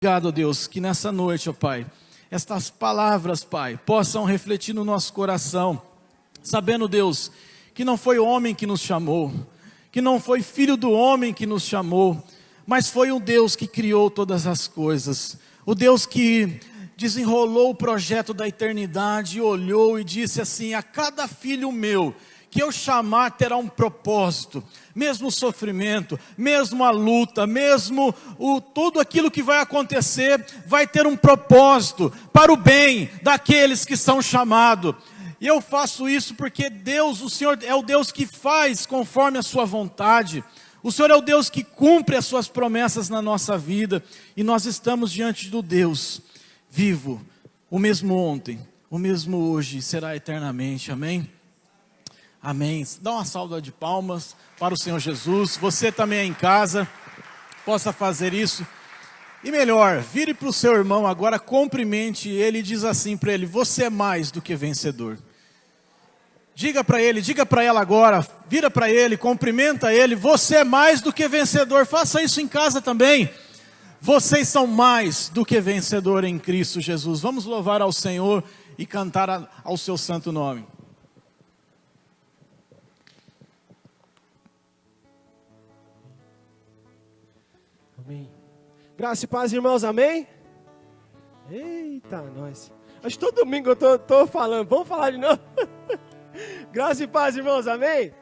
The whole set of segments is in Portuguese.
Obrigado, Deus, que nessa noite, ó Pai, estas palavras, Pai, possam refletir no nosso coração, sabendo, Deus, que não foi o homem que nos chamou, que não foi filho do homem que nos chamou, mas foi o Deus que criou todas as coisas, o Deus que desenrolou o projeto da eternidade, olhou e disse assim: a cada filho meu que eu chamar terá um propósito, mesmo o sofrimento, mesmo a luta, mesmo tudo aquilo que vai acontecer, vai ter um propósito para o bem daqueles que são chamados. E eu faço isso porque Deus, o Senhor é o Deus que faz conforme a sua vontade, o Senhor é o Deus que cumpre as suas promessas na nossa vida, e nós estamos diante do Deus vivo, o mesmo ontem, o mesmo hoje, e será eternamente, amém? Amém. Dá uma salva de palmas para o Senhor Jesus. Você também em casa, possa fazer isso. E melhor, vire para o seu irmão agora, cumprimente ele e diz assim para ele: você é mais do que vencedor. Diga para ele, diga para ela agora, vira para ele, cumprimenta ele: você é mais do que vencedor. Faça isso em casa também. Vocês são mais do que vencedor em Cristo Jesus. Vamos louvar ao Senhor e cantar ao seu santo nome. Amém. Graça e paz, irmãos, amém? Eita, nós. Acho que todo domingo eu tô falando, vamos falar de novo. Graça e paz, irmãos, amém?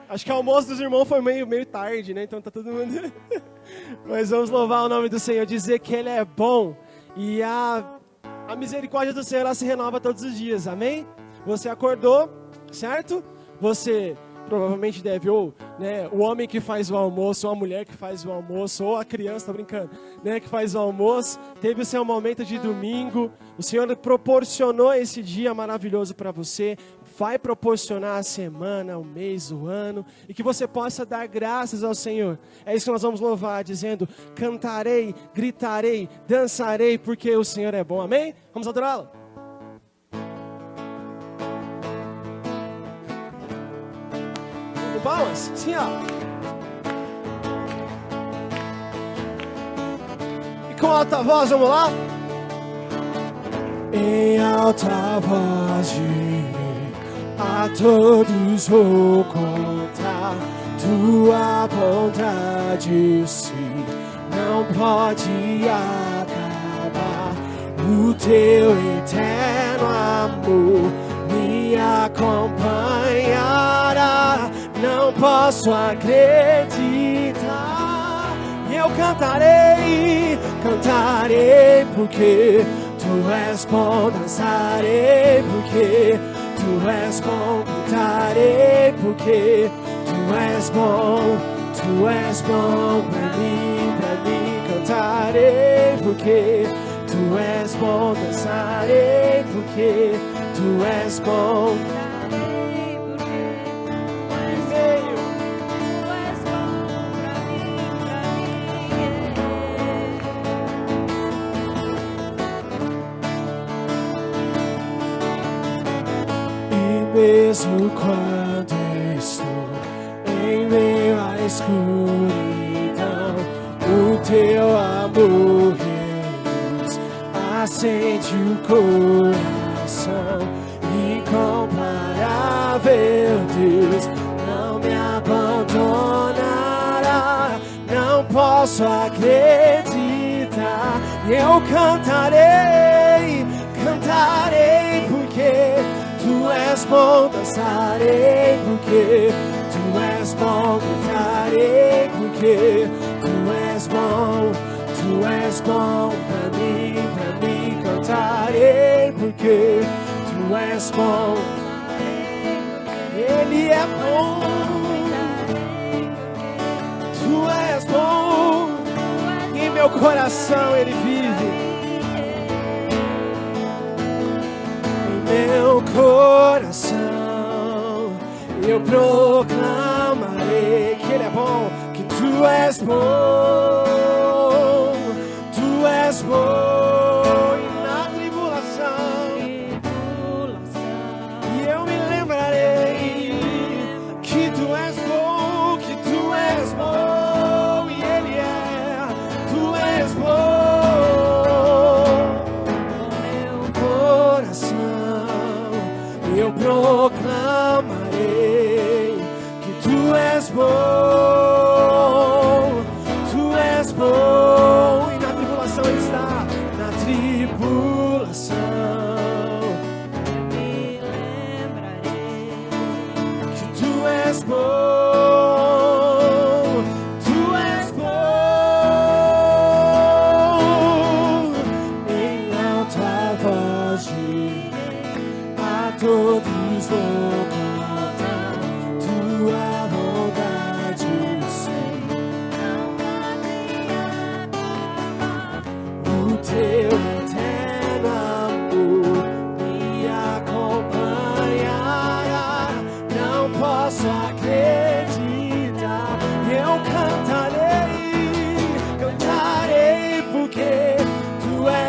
Acho que o almoço dos irmãos foi meio tarde, né? Então tá todo mundo... Mas vamos louvar o nome do Senhor, dizer que Ele é bom. E a misericórdia do Senhor, ela se renova todos os dias, amém? Você acordou, certo? Você... provavelmente deve, ou né, o homem que faz o almoço, ou a mulher que faz o almoço, ou a criança, tô brincando, né, que faz o almoço, teve o seu momento de domingo, o Senhor proporcionou esse dia maravilhoso para você, vai proporcionar a semana, o mês, o ano, e que você possa dar graças ao Senhor. É isso que nós vamos louvar, dizendo: cantarei, gritarei, dançarei, porque o Senhor é bom, amém? Vamos adorá-lo? Palmas, sim, ó. E com alta voz, vamos lá? Em alta voz direi, a todos vou contar, tua bondade sim, não pode acabar, o teu eterno amor me acompanhará. Não posso acreditar. E eu cantarei, cantarei, porque tu és bom. Dançarei, porque tu és bom. Cantarei, porque tu és bom. Tu és bom pra mim, pra mim. Cantarei, porque tu és bom. Dançarei, porque tu és bom. Mesmo quando estou em meio à escuridão, o teu amor reluz acende o coração. Incomparável Deus, não me abandonará. Não posso acreditar. E eu cantarei, cantarei, porque tu és bom. Dançarei, porque tu és bom. Cantarei, porque tu és bom. Tu és bom pra mim, pra mim. Cantarei, porque tu és bom. Ele é bom. Tu és bom. Em meu coração Ele vive. Meu coração, eu proclamarei que Ele é bom, que Tu és bom, Tu és bom, e na tribulação, e eu me lembrarei que Tu és bom, que Tu és bom, e Ele é, Tu és bom.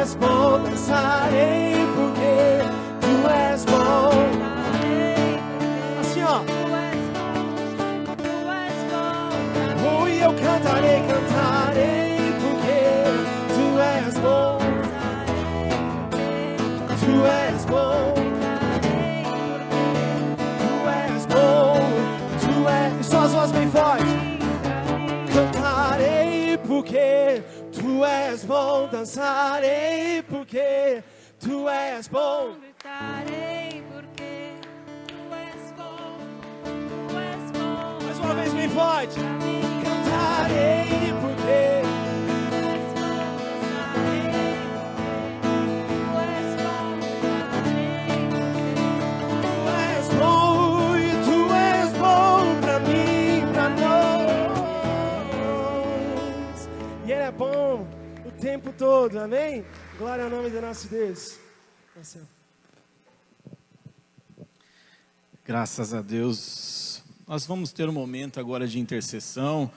és bom, dançarei porque tu és bom. Assim, ó. Oh, e eu cantarei, porque tu és bom. Tu és bom. Tu és bom. Tu és. Só as vozes bem fortes. Cantarei porque tu és bom, dançarei porque tu és bom. Gritarei porque tu és bom, tu és bom. Mais uma vez bem forte. Cantarei porque Tu és bom, dançarei porque tu és bom, gritarei tu és bom e tu és bom pra mim, pra nós. E Ele é bom o tempo todo, amém? Glória ao nome do nosso Deus. Graças a Deus. Nós vamos ter um momento agora de intercessão.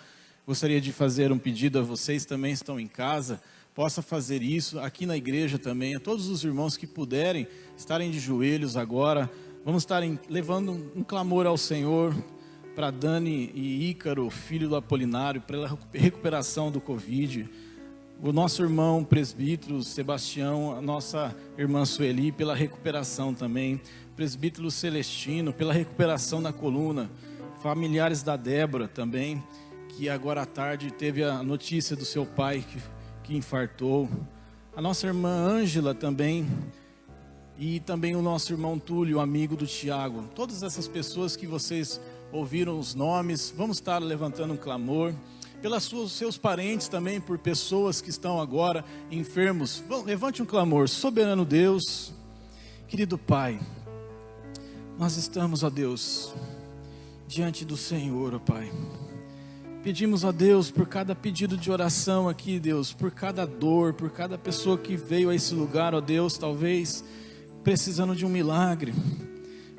Gostaria de fazer um pedido a vocês também estão em casa, possa fazer isso aqui na igreja também, a todos os irmãos que puderem estarem de joelhos agora. Vamos estar levando um clamor ao Senhor para Dani e Ícaro, filho do Apolinário, pela recuperação do Covid. O nosso irmão presbítero Sebastião, a nossa irmã Sueli, pela recuperação também. Presbítero Celestino, pela recuperação da coluna. Familiares da Débora também, que agora à tarde teve a notícia do seu pai que infartou. A nossa irmã Ângela também. E também o nosso irmão Túlio, amigo do Tiago. Todas essas pessoas que vocês ouviram os nomes, vamos estar levantando um clamor. Pelas seus parentes também, por pessoas que estão agora enfermos. Levante um clamor. Soberano Deus, querido Pai, nós estamos, ó Deus, diante do Senhor, ó Pai. Pedimos a Deus por cada pedido de oração aqui, Deus, por cada dor, por cada pessoa que veio a esse lugar, ó Deus, talvez precisando de um milagre,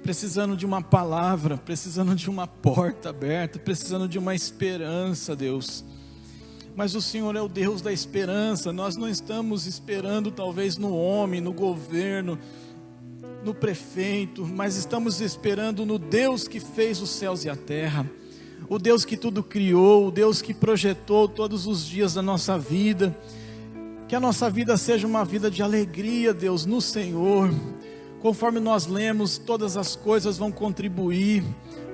precisando de uma palavra, precisando de uma porta aberta, precisando de uma esperança, Deus. Mas o Senhor é o Deus da esperança. Nós não estamos esperando talvez no homem, no governo, no prefeito, mas estamos esperando no Deus que fez os céus e a terra, o Deus que tudo criou, o Deus que projetou todos os dias da nossa vida. Que a nossa vida seja uma vida de alegria, Deus, no Senhor. Conforme nós lemos, todas as coisas vão contribuir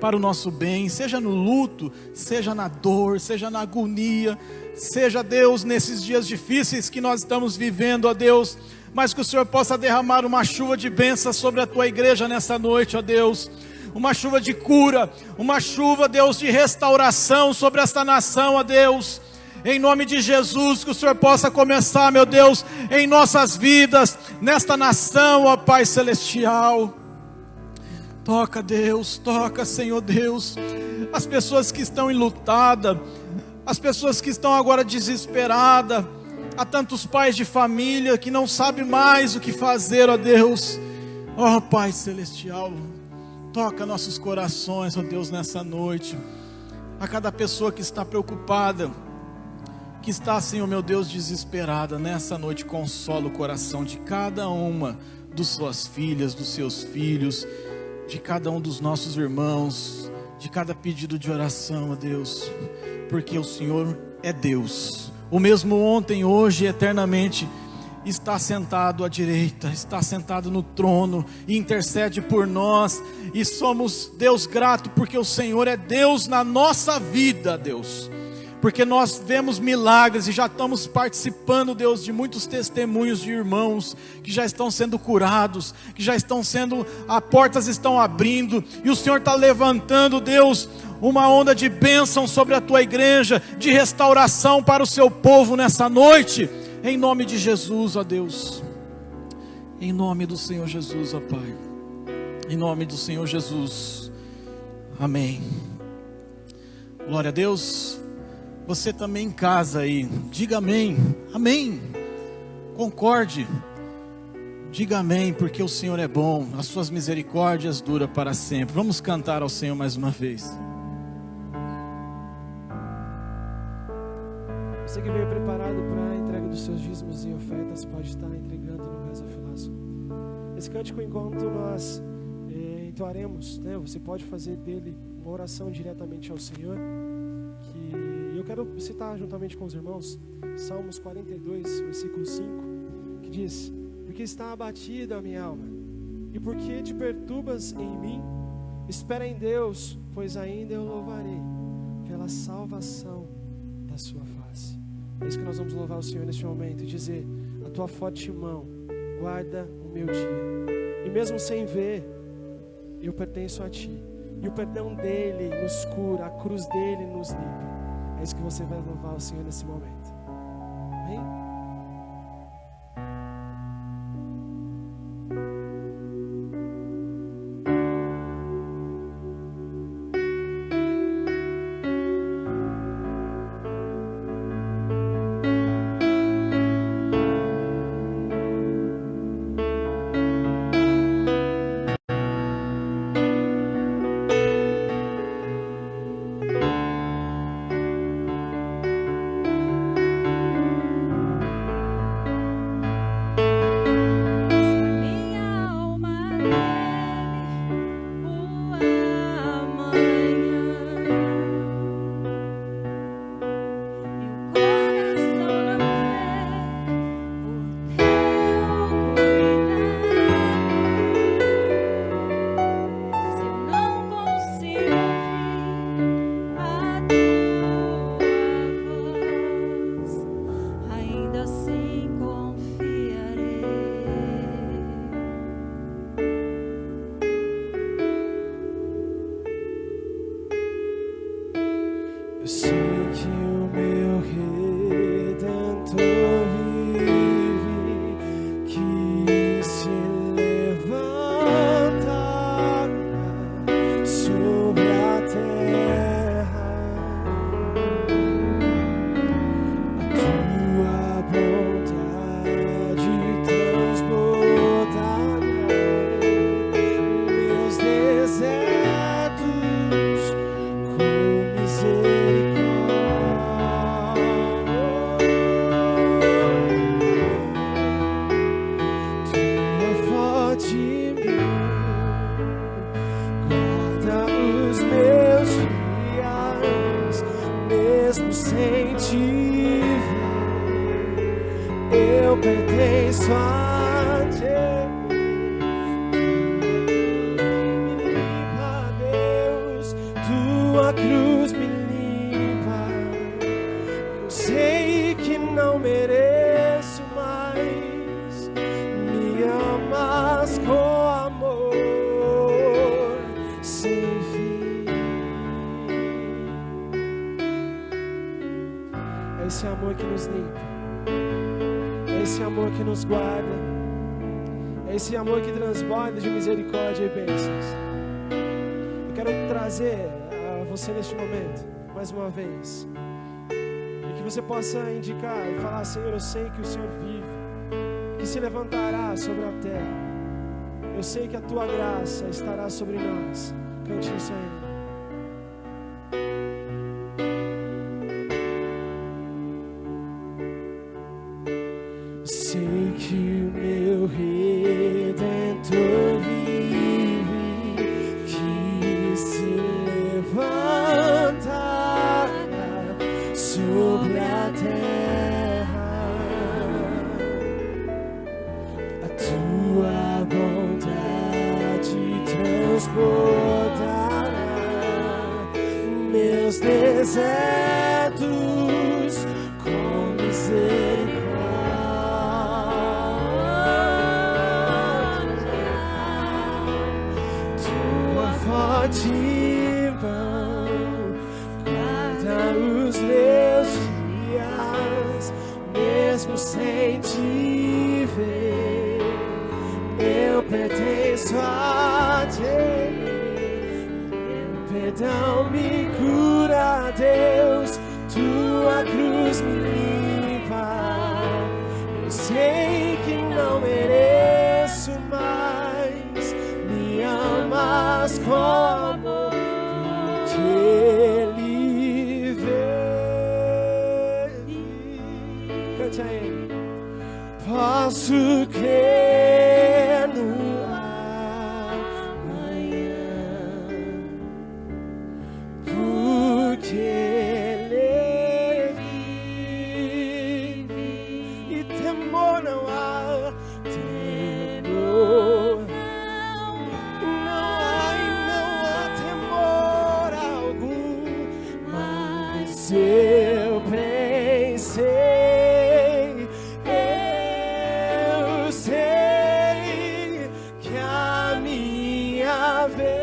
para o nosso bem, seja no luto, seja na dor, seja na agonia, seja, Deus, nesses dias difíceis que nós estamos vivendo, ó Deus, mas que o Senhor possa derramar uma chuva de bênçãos sobre a Tua igreja nessa noite, ó Deus, uma chuva de cura, uma chuva, Deus, de restauração sobre esta nação, ó Deus. Em nome de Jesus, que o Senhor possa começar, meu Deus, em nossas vidas, nesta nação, ó Pai Celestial. Toca, Deus, toca, Senhor Deus, as pessoas que estão enlutadas, as pessoas que estão agora desesperadas. Há tantos pais de família que não sabem mais o que fazer, ó Deus. Ó Pai Celestial, toca nossos corações, ó Deus, nessa noite. A cada pessoa que está preocupada, que está, Senhor meu Deus, desesperada, nessa noite consola o coração de cada uma das suas filhas, dos seus filhos, de cada um dos nossos irmãos, de cada pedido de oração, ó Deus, porque o Senhor é Deus, o mesmo ontem, hoje e eternamente. Está sentado à direita, está sentado no trono e intercede por nós, e somos, Deus, grato porque o Senhor é Deus na nossa vida, Deus. Porque nós vemos milagres e já estamos participando, Deus, de muitos testemunhos de irmãos que já estão sendo curados, que já estão sendo, as portas estão abrindo, e o Senhor está levantando, Deus, uma onda de bênção sobre a Tua igreja, de restauração para o Seu povo nessa noite, em nome de Jesus, ó Deus, em nome do Senhor Jesus, ó Pai, em nome do Senhor Jesus, amém. Glória a Deus. Você também em casa aí, diga amém, amém, concorde, diga amém, porque o Senhor é bom, as suas misericórdias duram para sempre. Vamos cantar ao Senhor mais uma vez. Você que veio preparado para a entrega do dos seus dízimos e ofertas, pode estar entregando no gasofilaço. Esse cântico, enquanto nós entoaremos, né, você pode fazer dele uma oração diretamente ao Senhor. Que eu quero citar juntamente com os irmãos Salmos 42, versículo 5, que diz: porque está abatida a minha alma, e porque te perturbas em mim, espera em Deus, pois ainda eu louvarei pela salvação da sua face. É isso que nós vamos louvar o Senhor neste momento e dizer: a tua forte mão guarda o meu dia, e mesmo sem ver, eu pertenço a ti, e o perdão dele nos cura, a cruz dele nos limpa. É isso que você vai louvar o Senhor nesse momento. Amém? Eu sei que o meu Redentor vive, que se levantará sobre a terra. A tua bondade transbordará meus desertos com misericórdia. Tua forte mão guarda os meus dias, mesmo sem te ver, eu pertenço a ti. Tua cruz me limpa. Eu sei que não mereço mais. Me amas com amor sem fim. É esse amor que nos limpa. É esse amor que nos guarda. É esse amor que transborda de misericórdia e bênçãos. Quero trazer a você neste momento, mais uma vez, e que você possa indicar e falar: Senhor, eu sei que o Senhor vive, que se levantará sobre a terra. Eu sei que a Tua graça estará sobre nós. Cante isso a Ele. Sei que o meu Redentor vive, que se levantará sobre a terra. A tua bondade transbordará meus desertos com misericórdia. Forte mão guarda os meus dias, mesmo sem te ver, eu pertenço a ti. Perdão me cura, Deus, tua cruz me limpa. Eu sei que não mereço mais, me amas com amor, que Ele veio. Cante a Ele. posso crer no amanhã, porque Ele vive e temor não há, temor não há temor algum, mas eu pensei, eu sei que a minha vida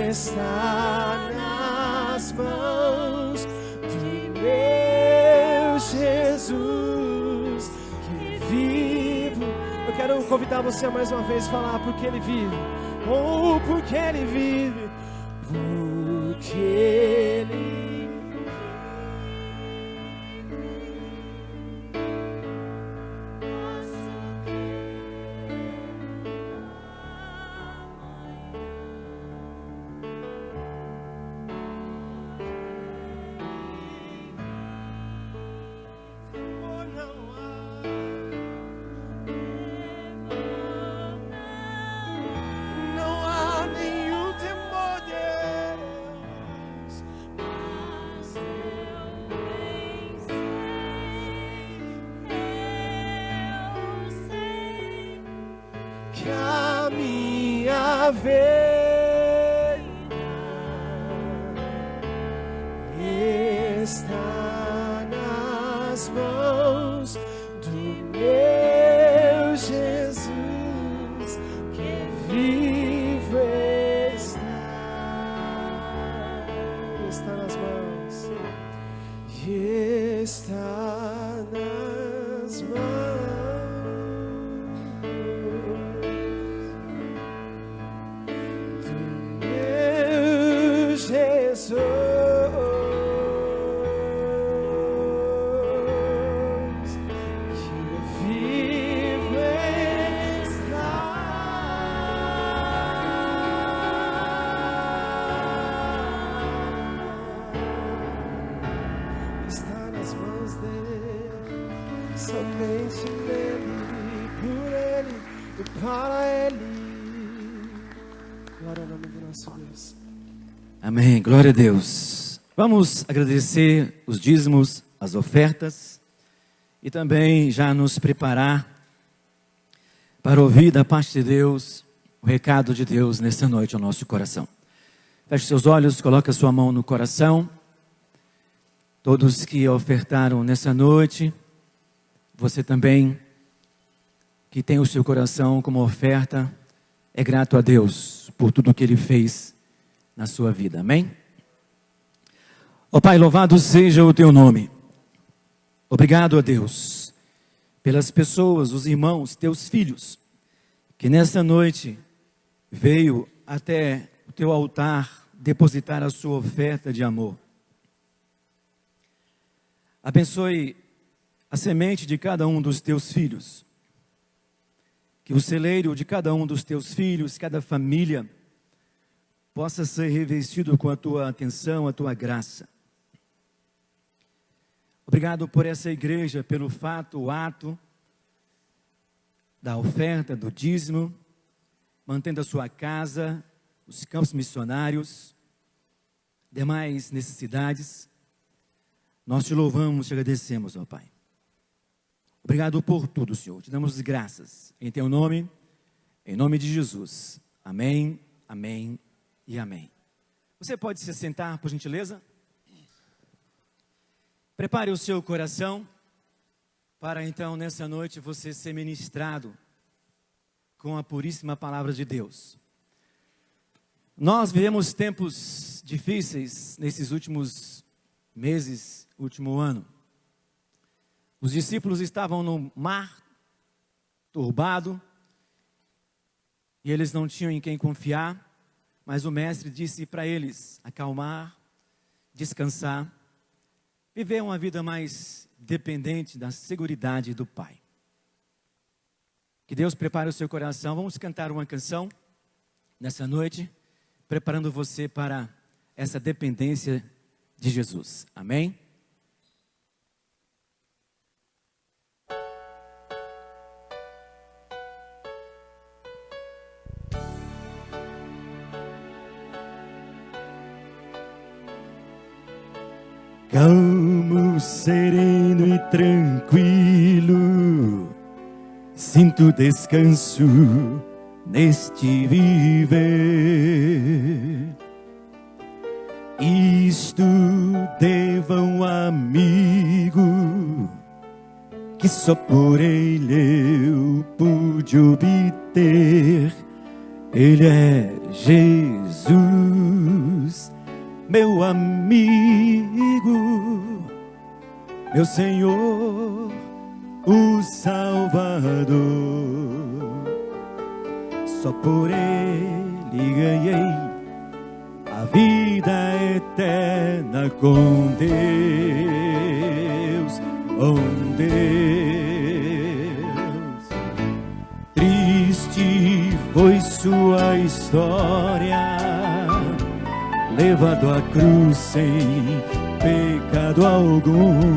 está nas mãos de meu Jesus que vivo. Eu quero convidar você a mais uma vez falar porque Ele vive. Oh, porque Ele vive. Porque Ele não há nenhum temor, Deus, mas eu sei que a minha vida está nas mãos do meu Jesus que vivo está nas mãos, está nas mãos do meu Jesus. Está nas mãos dele, somente nele, por ele e para ele. Glória ao nome do nosso Deus. Amém, glória a Deus. Vamos agradecer os dízimos, as ofertas e também já nos preparar para ouvir da parte de Deus o recado de Deus nesta noite ao nosso coração. Feche seus olhos, coloque a sua mão no coração. Todos que ofertaram nessa noite, você também que tem o seu coração como oferta, é grato a Deus por tudo que Ele fez na sua vida, amém? Ó Pai, louvado seja o Teu nome. Obrigado a Deus pelas pessoas, os irmãos, Teus filhos, que nessa noite veio até o Teu altar depositar a sua oferta de amor. Abençoe a semente de cada um dos Teus filhos, que o celeiro de cada um dos Teus filhos, cada família, possa ser revestido com a Tua atenção, a Tua graça. Obrigado por essa igreja, pelo fato, o ato da oferta, do dízimo, mantendo a sua casa, os campos missionários, demais necessidades. Nós te louvamos, te agradecemos, ó Pai. Obrigado por tudo, Senhor. Te damos graças. Em Teu nome, em nome de Jesus. Amém, amém e amém. Você pode se sentar, por gentileza? Prepare o seu coração para então, nessa noite, você ser ministrado com a puríssima palavra de Deus. Nós vivemos tempos difíceis nesses últimos meses, último ano. Os discípulos estavam no mar turbado e eles não tinham em quem confiar, mas o mestre disse para eles acalmar, descansar, viver uma vida mais dependente da seguridade do Pai. Que Deus prepare o seu coração. Vamos cantar uma canção nessa noite, preparando você para essa dependência de Jesus. Amém? Calmo, sereno e tranquilo, sinto descanso neste viver. Isto deva um amigo que só por ele eu pude obter. Ele é Jesus, meu amigo, meu Senhor, o Salvador. Só por ele ganhei a vida eterna com Deus, com Deus. Triste foi sua história, levado à cruz sem pecado algum.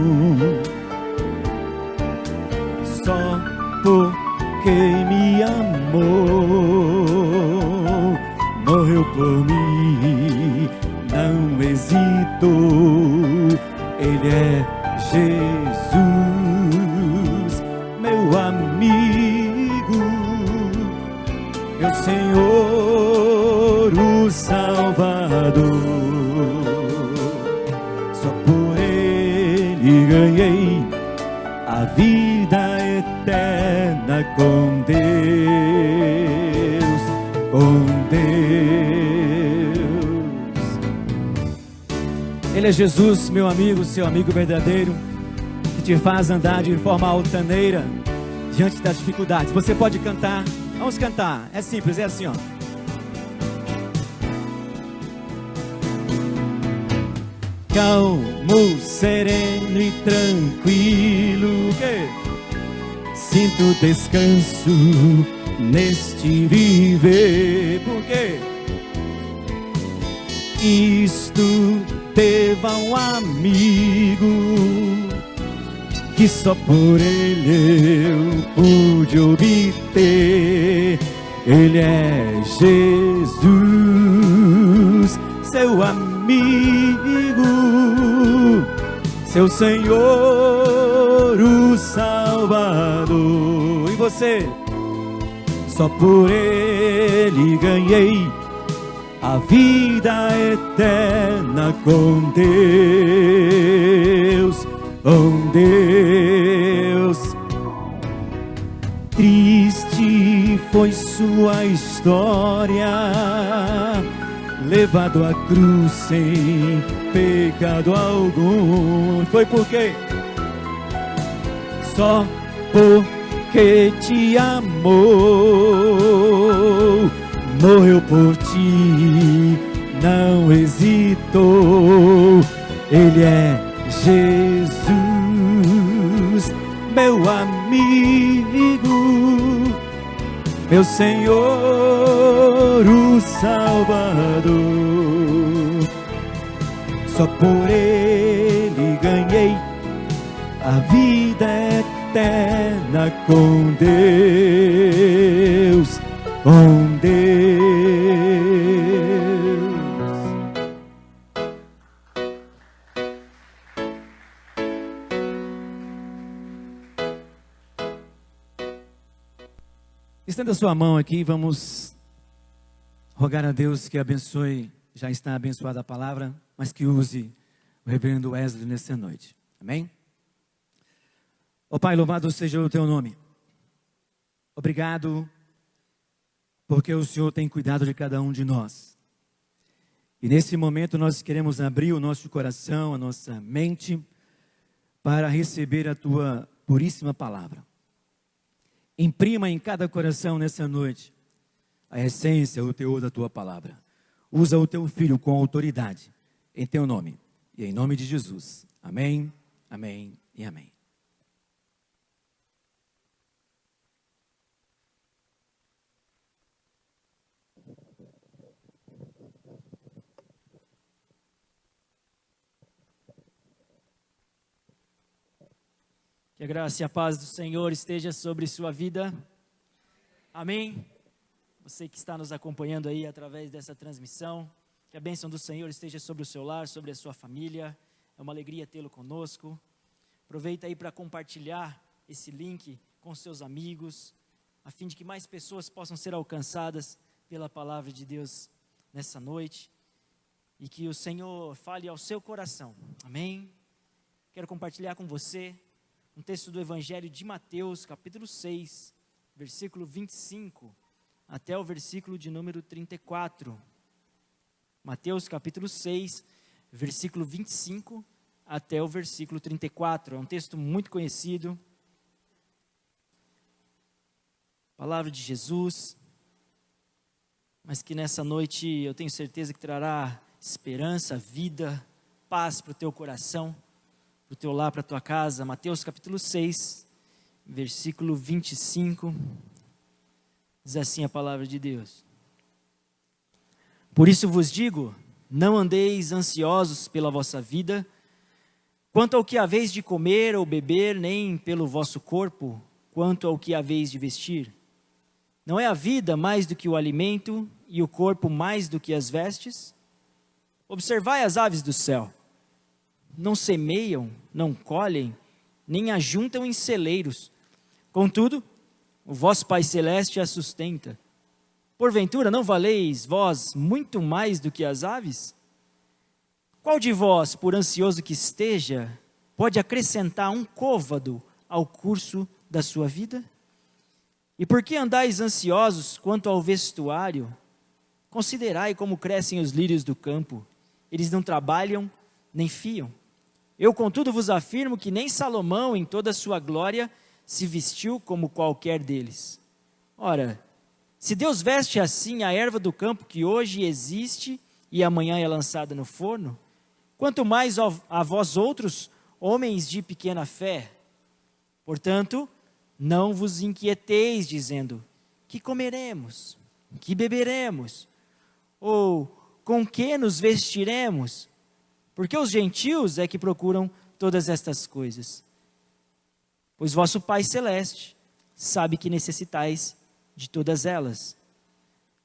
Só porque me amou, morreu por mim, não hesitou. Ele é Jesus, meu amigo, meu Senhor, o Salvador. Só por ele ganhei a vida eterna com Deus, com Deus. Ele é Jesus, meu amigo, seu amigo verdadeiro, que te faz andar de forma altaneira diante das dificuldades. Você pode cantar, vamos cantar, é simples, é assim, ó. Calmo, sereno e tranquilo, que sinto descanso neste viver. Por quê? Isto deva um amigo que só por ele eu pude obter. Ele é Jesus, seu amigo, seu Senhor, o Salvador. E você? Só por ele ganhei a vida eterna com Deus, com Deus. Triste foi sua história, levado à cruz sem pecado algum. Foi por quê? Só porque te amou, morreu por ti, não hesitou. Ele é Jesus, meu amigo, meu Senhor, o Salvador. Só por ele ganhei a vida eterna com Deus, com Deus. Estenda sua mão aqui, vamos rogar a Deus que abençoe, já está abençoada a palavra, mas que use o reverendo Wesley nessa noite. Amém? Ó Pai, louvado seja o teu nome. Obrigado, porque o Senhor tem cuidado de cada um de nós. E nesse momento nós queremos abrir o nosso coração, a nossa mente, para receber a tua puríssima palavra. Imprima em cada coração nessa noite a essência, o teor da tua palavra. Usa o teu filho com autoridade, em teu nome e em nome de Jesus. Amém, amém e amém. Que a graça e a paz do Senhor esteja sobre sua vida. Amém. Você que está nos acompanhando aí através dessa transmissão, que a bênção do Senhor esteja sobre o seu lar, sobre a sua família. É É uma alegria tê-lo conosco. Aproveita aí para compartilhar esse link com seus amigos, a fim de que mais pessoas possam ser alcançadas pela palavra de Deus nessa noite. E que o Senhor fale ao seu coração. Amém? Quero compartilhar com você um texto do Evangelho de Mateus, capítulo 6, versículo 25, até o versículo de número 34. Mateus, capítulo 6, versículo 25, até o versículo 34. É um texto muito conhecido. Palavra de Jesus, mas que nessa noite eu tenho certeza que trará esperança, vida, paz para o teu coração, para o teu lar, para a tua casa. Mateus capítulo 6, versículo 25, diz assim a palavra de Deus. Por isso vos digo, não andeis ansiosos pela vossa vida, quanto ao que haveis de comer ou beber, nem pelo vosso corpo, quanto ao que haveis de vestir. Não é a vida mais do que o alimento, e o corpo mais do que as vestes? Observai as aves do céu. Não semeiam, não colhem, nem ajuntam em celeiros. Contudo, o vosso Pai Celeste as sustenta. Porventura, não valeis vós muito mais do que as aves? Qual de vós, por ansioso que esteja, pode acrescentar um côvado ao curso da sua vida? E por que andais ansiosos quanto ao vestuário? Considerai como crescem os lírios do campo. Eles não trabalham, nem fiam. Eu, contudo, vos afirmo que nem Salomão, em toda a sua glória, se vestiu como qualquer deles. Ora, se Deus veste assim a erva do campo que hoje existe e amanhã é lançada no forno, quanto mais a vós outros, homens de pequena fé. Portanto, não vos inquieteis, dizendo, que comeremos, que beberemos, ou com que nos vestiremos? Porque os gentios é que procuram todas estas coisas. Pois vosso Pai Celeste sabe que necessitais de todas elas.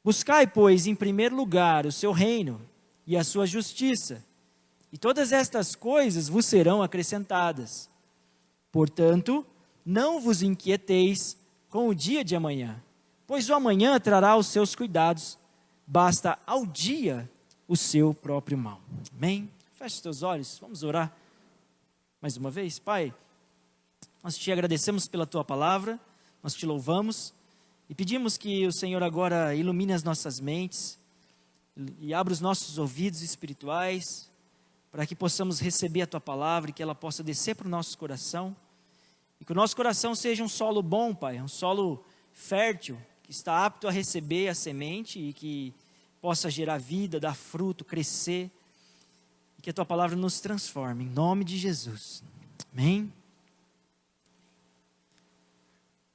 Buscai, pois, em primeiro lugar o seu reino e a sua justiça, e todas estas coisas vos serão acrescentadas. Portanto, não vos inquieteis com o dia de amanhã, pois o amanhã trará os seus cuidados. Basta ao dia o seu próprio mal. Amém? Feche os teus olhos, vamos orar mais uma vez. Pai, nós te agradecemos pela tua palavra, nós te louvamos e pedimos que o Senhor agora ilumine as nossas mentes e abra os nossos ouvidos espirituais para que possamos receber a tua palavra e que ela possa descer para o nosso coração e que o nosso coração seja um solo bom, Pai, um solo fértil, que está apto a receber a semente e que possa gerar vida, dar fruto, crescer, e que a tua palavra nos transforme, em nome de Jesus. Amém?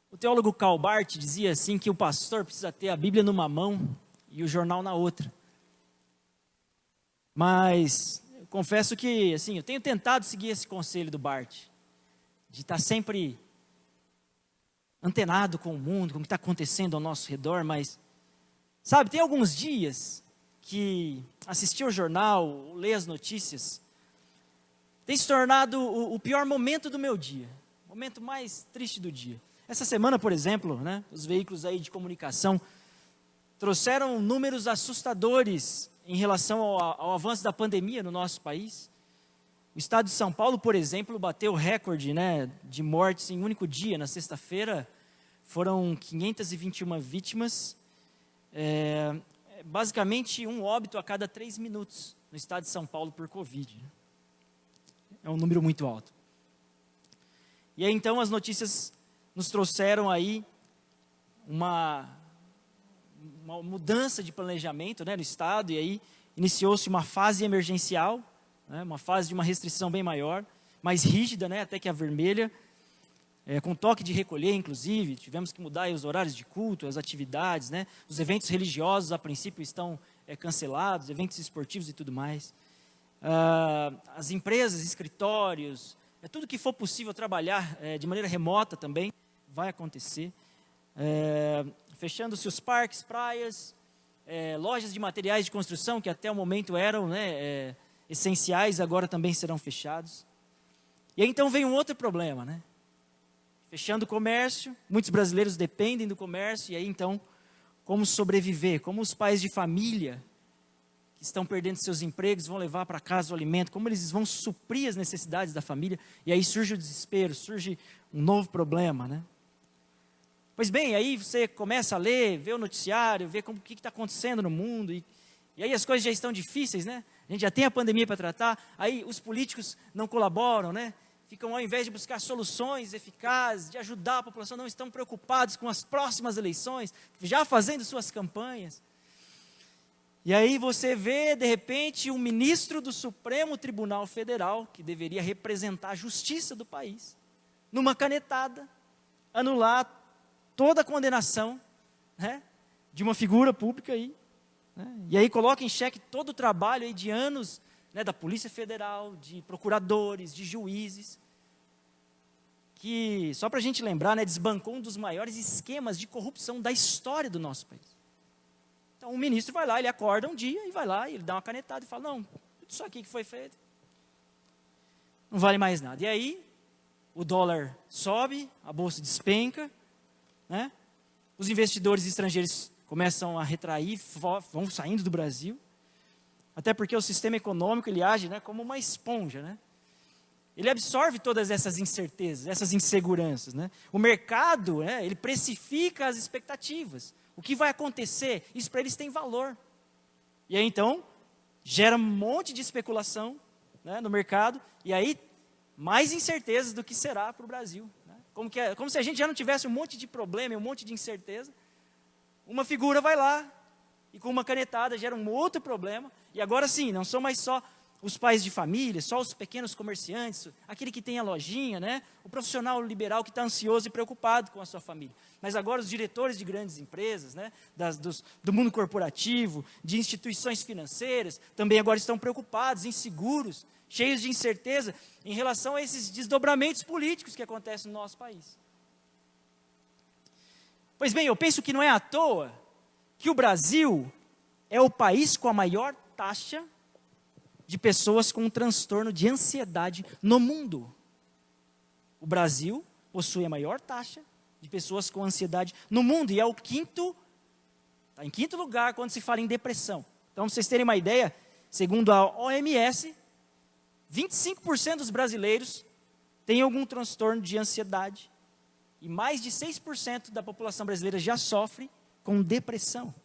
O teólogo Karl Barth dizia assim que o pastor precisa ter a Bíblia numa mão e o jornal na outra. Mas eu confesso que, assim, eu tenho tentado seguir esse conselho do Barth, de estar sempre antenado com o mundo, com o que está acontecendo ao nosso redor, mas, sabe, tem alguns dias que assistir ao jornal, ler as notícias, tem se tornado o pior momento do meu dia, o momento mais triste do dia. Essa semana, por exemplo, né, os veículos aí de comunicação trouxeram números assustadores em relação ao avanço da pandemia no nosso país. O estado de São Paulo, por exemplo, bateu o recorde, né, de mortes em um único dia. Na sexta-feira foram 521 vítimas, basicamente um óbito a cada 3 minutos no estado de São Paulo por Covid. É um número muito alto. E aí então as notícias nos trouxeram aí uma mudança de planejamento, né, no estado, e aí iniciou-se uma fase emergencial, né, uma fase de uma restrição bem maior, mais rígida, né, até que a vermelha, com toque de recolher, inclusive. Tivemos que mudar aí os horários de culto, as atividades, né, os eventos religiosos, a princípio, estão cancelados, eventos esportivos e tudo mais. As empresas, escritórios, tudo que for possível trabalhar de maneira remota também vai acontecer. Fechando-se os parques, praias, lojas de materiais de construção, que até o momento eram, né, essenciais agora também serão fechados. E aí então vem um outro problema, né? Fechando o comércio, muitos brasileiros dependem do comércio, e aí então, como sobreviver? Como os pais de família que estão perdendo seus empregos vão levar para casa o alimento? Como eles vão suprir as necessidades da família? E aí surge o desespero, surge um novo problema, né? Pois bem, aí você começa a ler, ver o noticiário, ver o que está acontecendo no mundo, e aí as coisas já estão difíceis, né? A gente já tem a pandemia para tratar, aí os políticos não colaboram, né? Ficam, ao invés de buscar soluções eficazes, de ajudar a população, não estão preocupados com as próximas eleições, já fazendo suas campanhas. E aí você vê, de repente, um ministro do Supremo Tribunal Federal, que deveria representar a justiça do país, numa canetada, anular toda a condenação, né, de uma figura pública aí, né, e aí coloca em xeque todo o trabalho aí de anos, né, da Polícia Federal, de procuradores, de juízes, que, só para a gente lembrar, né, desbancou um dos maiores esquemas de corrupção da história do nosso país. Então o ministro vai lá, ele acorda um dia e vai lá, e ele dá uma canetada e fala, não, isso aqui que foi feito não vale mais nada. E aí o dólar sobe, a bolsa despenca, né? Os investidores estrangeiros começam a retrair, vão saindo do Brasil, até porque o sistema econômico ele age, né, como uma esponja, né? Ele absorve todas essas incertezas, essas inseguranças, né? O mercado, né, ele precifica as expectativas. O que vai acontecer? Isso para eles tem valor. E aí então gera um monte de especulação, né, no mercado, e aí mais incertezas do que será para o Brasil, né? Como se a gente já não tivesse um monte de problema, um monte de incerteza. Uma figura vai lá e com uma canetada gera um outro problema. E agora sim, não são mais só os pais de família, só os pequenos comerciantes, aquele que tem a lojinha, né? O profissional liberal que está ansioso e preocupado com a sua família. Mas agora os diretores de grandes empresas, né? Do mundo corporativo, de instituições financeiras, também agora estão preocupados, inseguros, cheios de incerteza em relação a esses desdobramentos políticos que acontecem no nosso país. Pois bem, eu penso que não é à toa que o Brasil é o país com a maior taxa de pessoas com um transtorno de ansiedade no mundo. O Brasil possui a maior taxa de pessoas com ansiedade no mundo, e é está em quinto lugar quando se fala em depressão. Então, para vocês terem uma ideia, segundo a OMS, 25% dos brasileiros têm algum transtorno de ansiedade, e mais de 6% da população brasileira já sofre com depressão.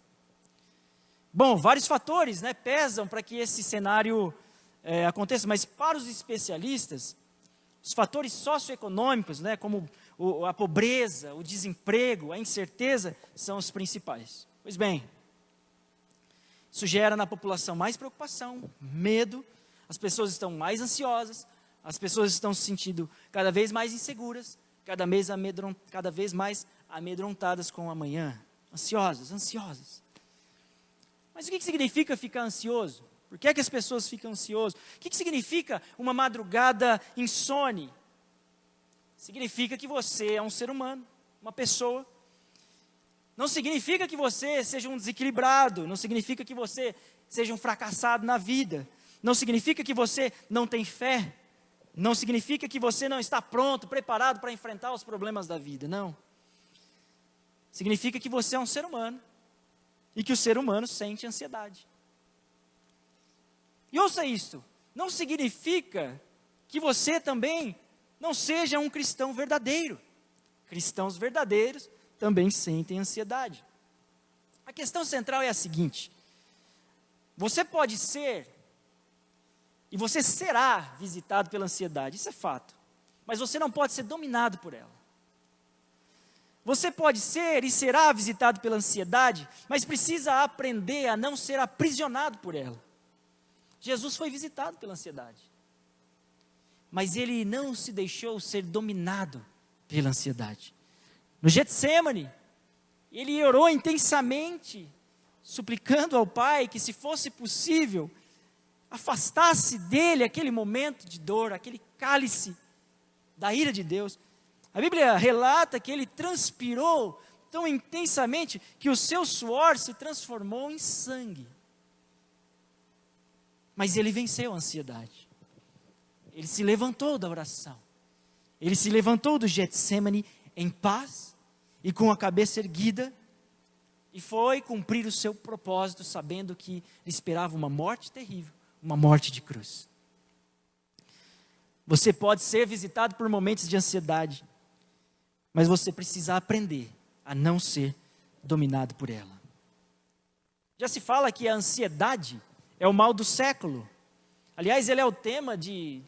Bom, vários fatores, né, pesam para que esse cenário aconteça, mas para os especialistas, os fatores socioeconômicos, né, como a pobreza, o desemprego, a incerteza, são os principais. Pois bem, isso gera na população mais preocupação, medo, as pessoas estão mais ansiosas, as pessoas estão se sentindo cada vez mais inseguras, cada vez mais amedrontadas com o amanhã, ansiosas. Mas o que significa ficar ansioso? Por que é que as pessoas ficam ansiosas? O que significa uma madrugada insone? Significa que você é um ser humano, uma pessoa. Não significa que você seja um desequilibrado, não significa que você seja um fracassado na vida, não significa que você não tem fé, não significa que você não está pronto, preparado para enfrentar os problemas da vida, não. Significa que você é um ser humano e que o ser humano sente ansiedade. E ouça isto, não significa que você também não seja um cristão verdadeiro. Cristãos verdadeiros também sentem ansiedade. A questão central é a seguinte: você pode ser, e você será visitado pela ansiedade, isso é fato, mas você não pode ser dominado por ela. Você pode ser e será visitado pela ansiedade, mas precisa aprender a não ser aprisionado por ela. Jesus foi visitado pela ansiedade, mas ele não se deixou ser dominado pela ansiedade. No Getsemane, ele orou intensamente, suplicando ao Pai que, se fosse possível, afastasse dele aquele momento de dor, aquele cálice da ira de Deus. A Bíblia relata que ele transpirou tão intensamente que o seu suor se transformou em sangue. Mas ele venceu a ansiedade. Ele se levantou da oração. Ele se levantou do Getsemane em paz e com a cabeça erguida e foi cumprir o seu propósito, sabendo que lhe esperava uma morte terrível, uma morte de cruz. Você pode ser visitado por momentos de ansiedade, mas você precisa aprender a não ser dominado por ela. Já se fala que a ansiedade é o mal do século. Aliás, ele é o tema de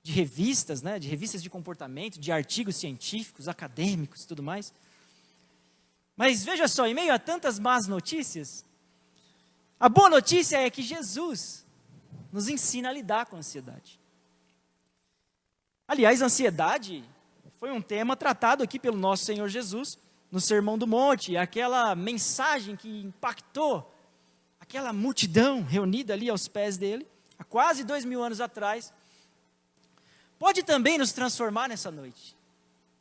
revistas, né? De revistas de comportamento, de artigos científicos, acadêmicos e tudo mais. Mas veja só, em meio a tantas más notícias, a boa notícia é que Jesus nos ensina a lidar com a ansiedade. Aliás, a ansiedade foi um tema tratado aqui pelo nosso Senhor Jesus no Sermão do Monte, aquela mensagem que impactou aquela multidão reunida ali aos pés dele, há quase 2000 anos atrás, pode também nos transformar nessa noite,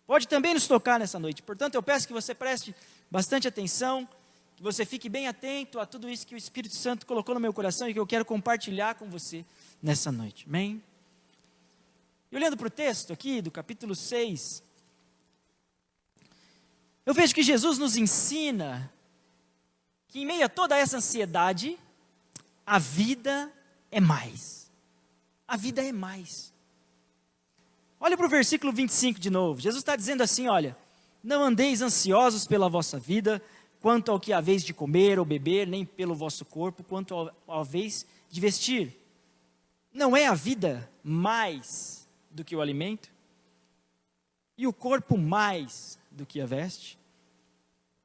pode também nos tocar nessa noite. Portanto, eu peço que você preste bastante atenção, que você fique bem atento a tudo isso que o Espírito Santo colocou no meu coração e que eu quero compartilhar com você nessa noite, amém? E olhando para o texto aqui do capítulo 6, eu vejo que Jesus nos ensina que em meio a toda essa ansiedade, a vida é mais. A vida é mais. Olha para o versículo 25 de novo. Jesus está dizendo assim, olha, não andeis ansiosos pela vossa vida, quanto ao que haveis de comer ou beber, nem pelo vosso corpo, quanto ao haveis de vestir. Não é a vida mais do que o alimento? E o corpo mais do que a veste?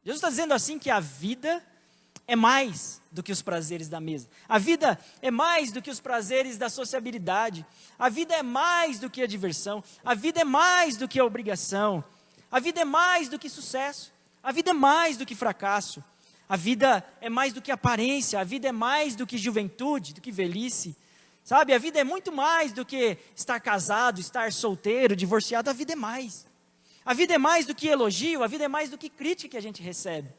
Jesus está dizendo assim que a vida é mais do que os prazeres da mesa. A vida é mais do que os prazeres da sociabilidade. A vida é mais do que a diversão. A vida é mais do que a obrigação. A vida é mais do que sucesso. A vida é mais do que fracasso. A vida é mais do que aparência. A vida é mais do que juventude, do que velhice. Sabe, a vida é muito mais do que estar casado, estar solteiro, divorciado. A vida é mais. A vida é mais do que elogio. A vida é mais do que crítica que a gente recebe.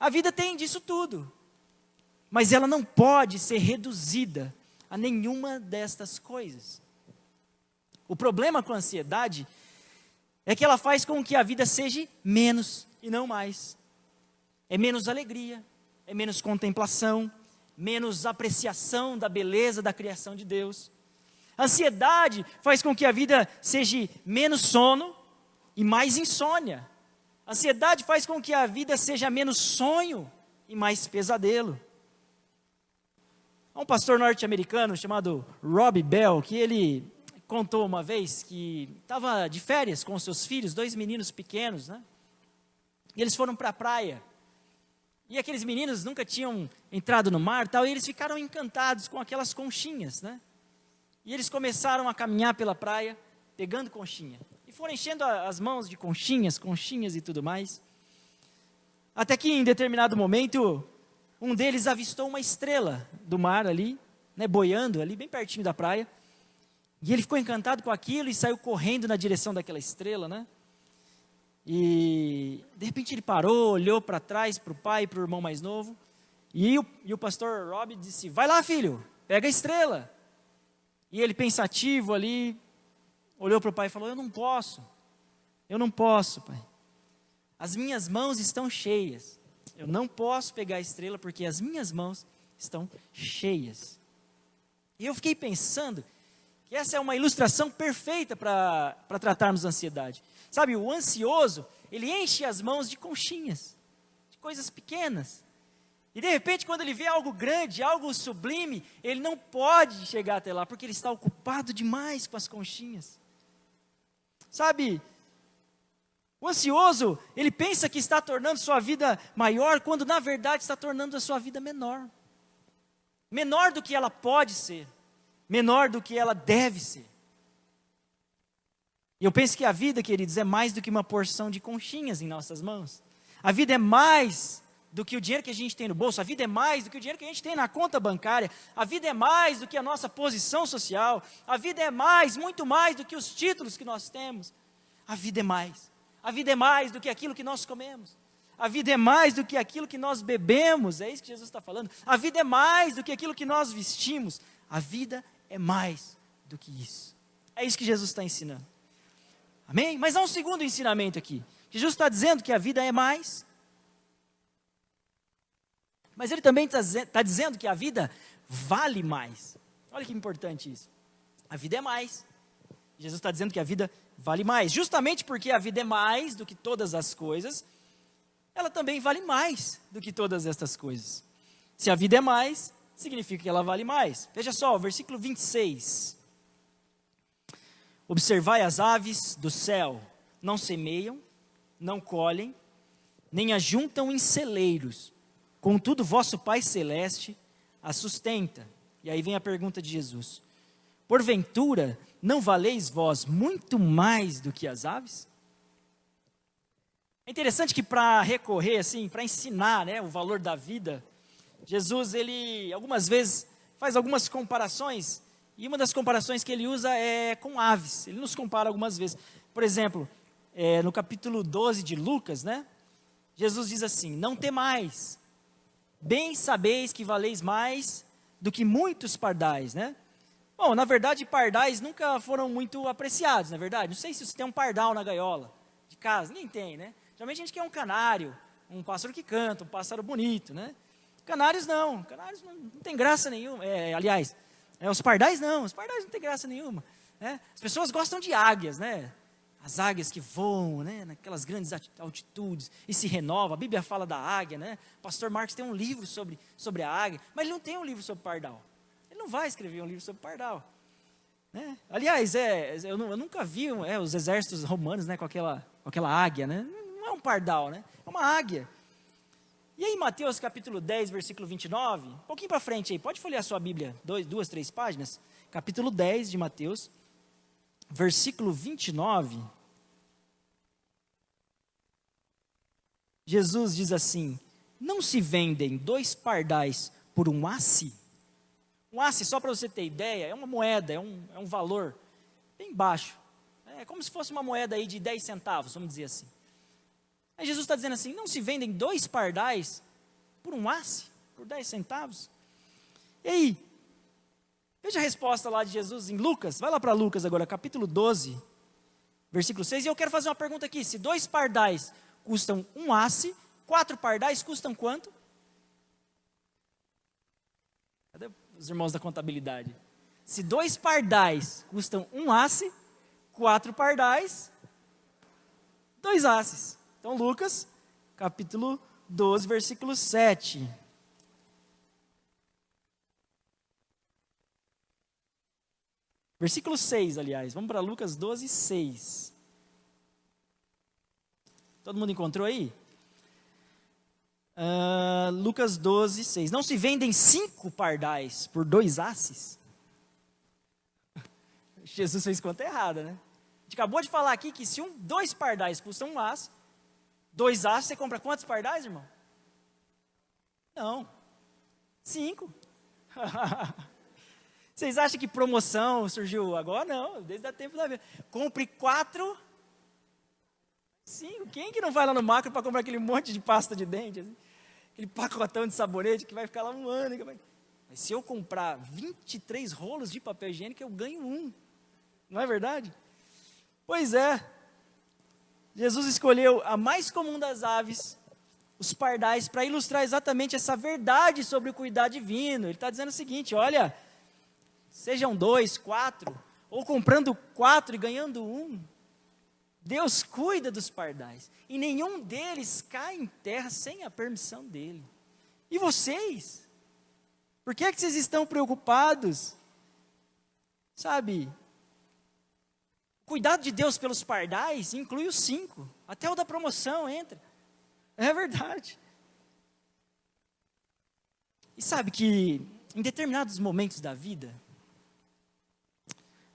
A vida tem disso tudo, mas ela não pode ser reduzida a nenhuma destas coisas. O problema com a ansiedade é que ela faz com que a vida seja menos e não mais. É menos alegria, é menos contemplação, menos apreciação da beleza da criação de Deus. A ansiedade faz com que a vida seja menos sono e mais insônia. A ansiedade faz com que a vida seja menos sonho e mais pesadelo. Há um pastor norte-americano chamado Rob Bell, que ele contou uma vez que estava de férias com seus filhos, 2 meninos pequenos, né? E eles foram para a praia. E aqueles meninos nunca tinham entrado no mar, tal, e eles ficaram encantados com aquelas conchinhas, né? E eles começaram a caminhar pela praia, pegando conchinha. E foram enchendo as mãos de conchinhas e tudo mais. Até que em determinado momento, um deles avistou uma estrela do mar ali, né, boiando ali, bem pertinho da praia. E ele ficou encantado com aquilo e saiu correndo na direção daquela estrela, né? E de repente ele parou, olhou para trás, para o pai e para o irmão mais novo. E o pastor Rob disse, vai lá filho, pega a estrela. E ele pensativo ali, olhou para o pai e falou, eu não posso, pai. As minhas mãos estão cheias. Eu não posso pegar a estrela porque as minhas mãos estão cheias. E eu fiquei pensando que essa é uma ilustração perfeita para tratarmos a ansiedade. Sabe, o ansioso, ele enche as mãos de conchinhas, de coisas pequenas. E de repente, quando ele vê algo grande, algo sublime, ele não pode chegar até lá, porque ele está ocupado demais com as conchinhas. Sabe, o ansioso, ele pensa que está tornando sua vida maior, quando na verdade está tornando a sua vida menor. Menor do que ela pode ser, menor do que ela deve ser. E eu penso que a vida, queridos, é mais do que uma porção de conchinhas em nossas mãos. A vida é mais do que o dinheiro que a gente tem no bolso, a vida é mais do que o dinheiro que a gente tem na conta bancária, a vida é mais do que a nossa posição social, a vida é mais, muito mais do que os títulos que nós temos. A vida é mais do que aquilo que nós comemos, A vida é mais do que aquilo que nós bebemos. É isso que Jesus está falando. A vida é mais do que aquilo que nós vestimos. A vida é mais do que isso. É isso que Jesus está ensinando. Amém? Mas há um segundo ensinamento aqui. Jesus está dizendo que a vida é mais. Mas ele também está dizendo que a vida vale mais. Olha que importante isso. A vida é mais. Jesus está dizendo que a vida vale mais. Justamente porque a vida é mais do que todas as coisas, ela também vale mais do que todas estas coisas. Se a vida é mais, significa que ela vale mais. Veja só, o versículo 26. Observai as aves do céu, não semeiam, não colhem, nem ajuntam em celeiros. Contudo, vosso Pai Celeste as sustenta. E aí vem a pergunta de Jesus. Porventura, não valeis vós muito mais do que as aves? É interessante que para recorrer, assim, para ensinar, né, o valor da vida, Jesus, ele, algumas vezes, faz algumas comparações, e uma das comparações que ele usa é com aves. Ele nos compara algumas vezes. Por exemplo, no capítulo 12 de Lucas, né, Jesus diz assim, não temais, bem sabeis que valeis mais do que muitos pardais, né? Bom, na verdade, pardais nunca foram muito apreciados, na verdade. Não sei se você tem um pardal na gaiola de casa, ninguém tem, né? Geralmente a gente quer um canário, um pássaro que canta, um pássaro bonito, né? Canários não tem graça nenhuma. Os pardais não tem graça nenhuma. Né? As pessoas gostam de águias, né? As águias que voam, né? Naquelas grandes altitudes e se renovam. A Bíblia fala da águia, né? O pastor Marcos tem um livro sobre a águia, mas ele não tem um livro sobre pardal. Ele não vai escrever um livro sobre pardal. Né? Aliás, eu nunca vi os exércitos romanos, né, com aquela águia, né? Não é um pardal, né? É uma águia. E aí, Mateus capítulo 10, versículo 29, um pouquinho para frente aí, pode folhear a sua Bíblia, 2, 3 páginas, capítulo 10 de Mateus, versículo 29, Jesus diz assim, não se vendem 2 pardais por um asse? Um asse, só para você ter ideia, é uma moeda, é um valor bem baixo, é como se fosse uma moeda aí de 10 centavos, vamos dizer assim. Aí Jesus está dizendo assim, não se vendem 2 pardais por um asse, por 10 centavos? E aí, veja a resposta lá de Jesus em Lucas, vai lá para Lucas agora, capítulo 12, versículo 6, e eu quero fazer uma pergunta aqui, se 2 pardais custam um asse, 4 pardais custam quanto? Cadê os irmãos da contabilidade? Se 2 pardais custam um asse, 4 pardais, 2 asses. Então, Lucas, capítulo 12, versículo 7. Versículo 6, aliás. Vamos para Lucas 12, 6. Todo mundo encontrou aí? Lucas 12, 6. Não se vendem 5 pardais por 2 asses? Jesus fez conta errada, né? A gente acabou de falar aqui que se 2 pardais custam um asse, 2 asses, você compra quantos pardais, irmão? Não. 5. Vocês acham que promoção surgiu agora? Não, desde o tempo da vida. Compre 4, 5. Quem que não vai lá no Macro para comprar aquele monte de pasta de dente? Assim? Aquele pacotão de sabonete que vai ficar lá um ano. Mas se eu comprar 23 rolos de papel higiênico, eu ganho 1. Não é verdade? Pois é. Jesus escolheu a mais comum das aves, os pardais, para ilustrar exatamente essa verdade sobre o cuidado divino. Ele está dizendo o seguinte, olha, sejam 2, 4, ou comprando 4 e ganhando 1, Deus cuida dos pardais, e nenhum deles cai em terra sem a permissão dele. E vocês? Por que vocês estão preocupados? Sabe, o cuidado de Deus pelos pardais inclui os 5, até o da promoção entra. É verdade. E sabe que em determinados momentos da vida,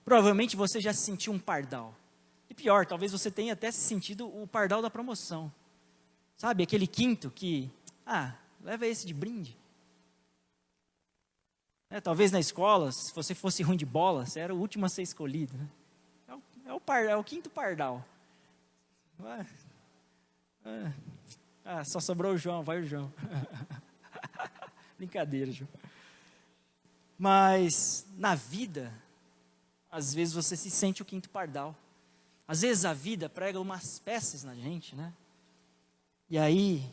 provavelmente você já se sentiu um pardal. E pior, talvez você tenha até se sentido o pardal da promoção. Sabe, aquele quinto que, leva esse de brinde. Talvez na escola, se você fosse ruim de bola, você era o último a ser escolhido, né? É o quinto pardal. Ah, só sobrou o João, vai o João. Brincadeira, João. Mas na vida, às vezes você se sente o quinto pardal. Às vezes a vida prega umas peças na gente, né? E aí,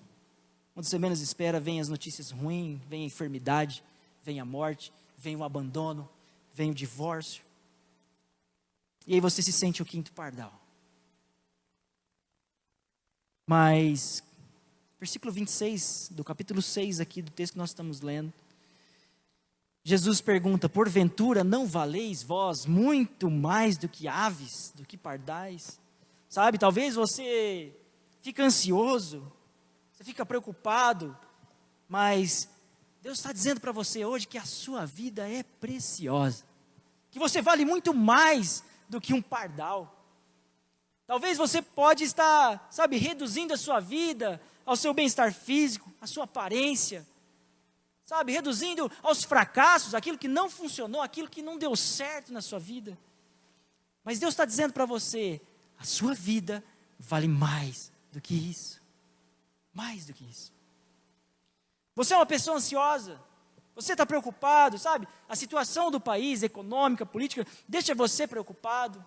quando você menos espera, vem as notícias ruins, vem a enfermidade, vem a morte, vem o abandono, vem o divórcio. E aí você se sente o quinto pardal. Mas, versículo 26 do capítulo 6 aqui do texto que nós estamos lendo, Jesus pergunta: porventura não valeis vós muito mais do que aves, do que pardais? Sabe, talvez você fica ansioso, você fica preocupado, mas Deus está dizendo para você hoje que a sua vida é preciosa, que você vale muito mais do que um pardal. Talvez você pode estar, sabe, reduzindo a sua vida ao seu bem-estar físico, à sua aparência, sabe, reduzindo aos fracassos, aquilo que não funcionou, aquilo que não deu certo na sua vida. Mas Deus está dizendo para você, a sua vida vale mais do que isso. Mais do que isso. Você é uma pessoa ansiosa, você está preocupado, sabe? A situação do país, econômica, política, deixa você preocupado.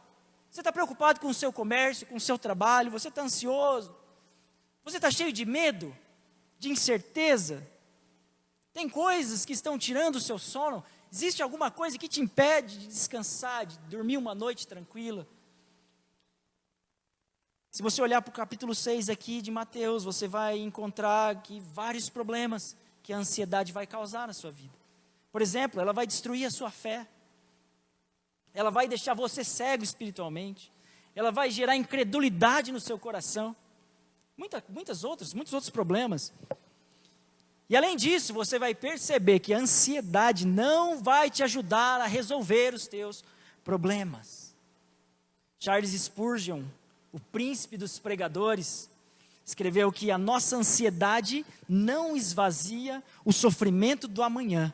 Você está preocupado com o seu comércio, com o seu trabalho, você está ansioso. Você está cheio de medo, de incerteza. Tem coisas que estão tirando o seu sono. Existe alguma coisa que te impede de descansar, de dormir uma noite tranquila. Se você olhar para o capítulo 6 aqui de Mateus, você vai encontrar aqui vários problemas que a ansiedade vai causar na sua vida. Por exemplo, ela vai destruir a sua fé. Ela vai deixar você cego espiritualmente. Ela vai gerar incredulidade no seu coração. Muitos outros problemas. E além disso, você vai perceber que a ansiedade não vai te ajudar a resolver os teus problemas. Charles Spurgeon, o príncipe dos pregadores, escreveu que a nossa ansiedade não esvazia o sofrimento do amanhã,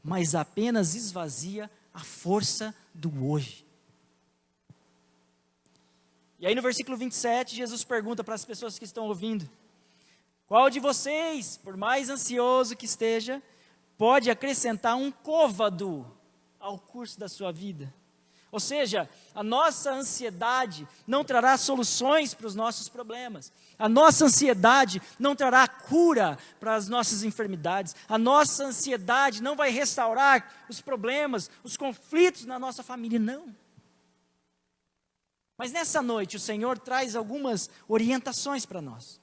mas apenas esvazia a força do hoje. E aí no versículo 27, Jesus pergunta para as pessoas que estão ouvindo: qual de vocês, por mais ansioso que esteja, pode acrescentar um côvado ao curso da sua vida? Ou seja, a nossa ansiedade não trará soluções para os nossos problemas. A nossa ansiedade não trará cura para as nossas enfermidades. A nossa ansiedade não vai restaurar os problemas, os conflitos na nossa família, não. Mas nessa noite o Senhor traz algumas orientações para nós,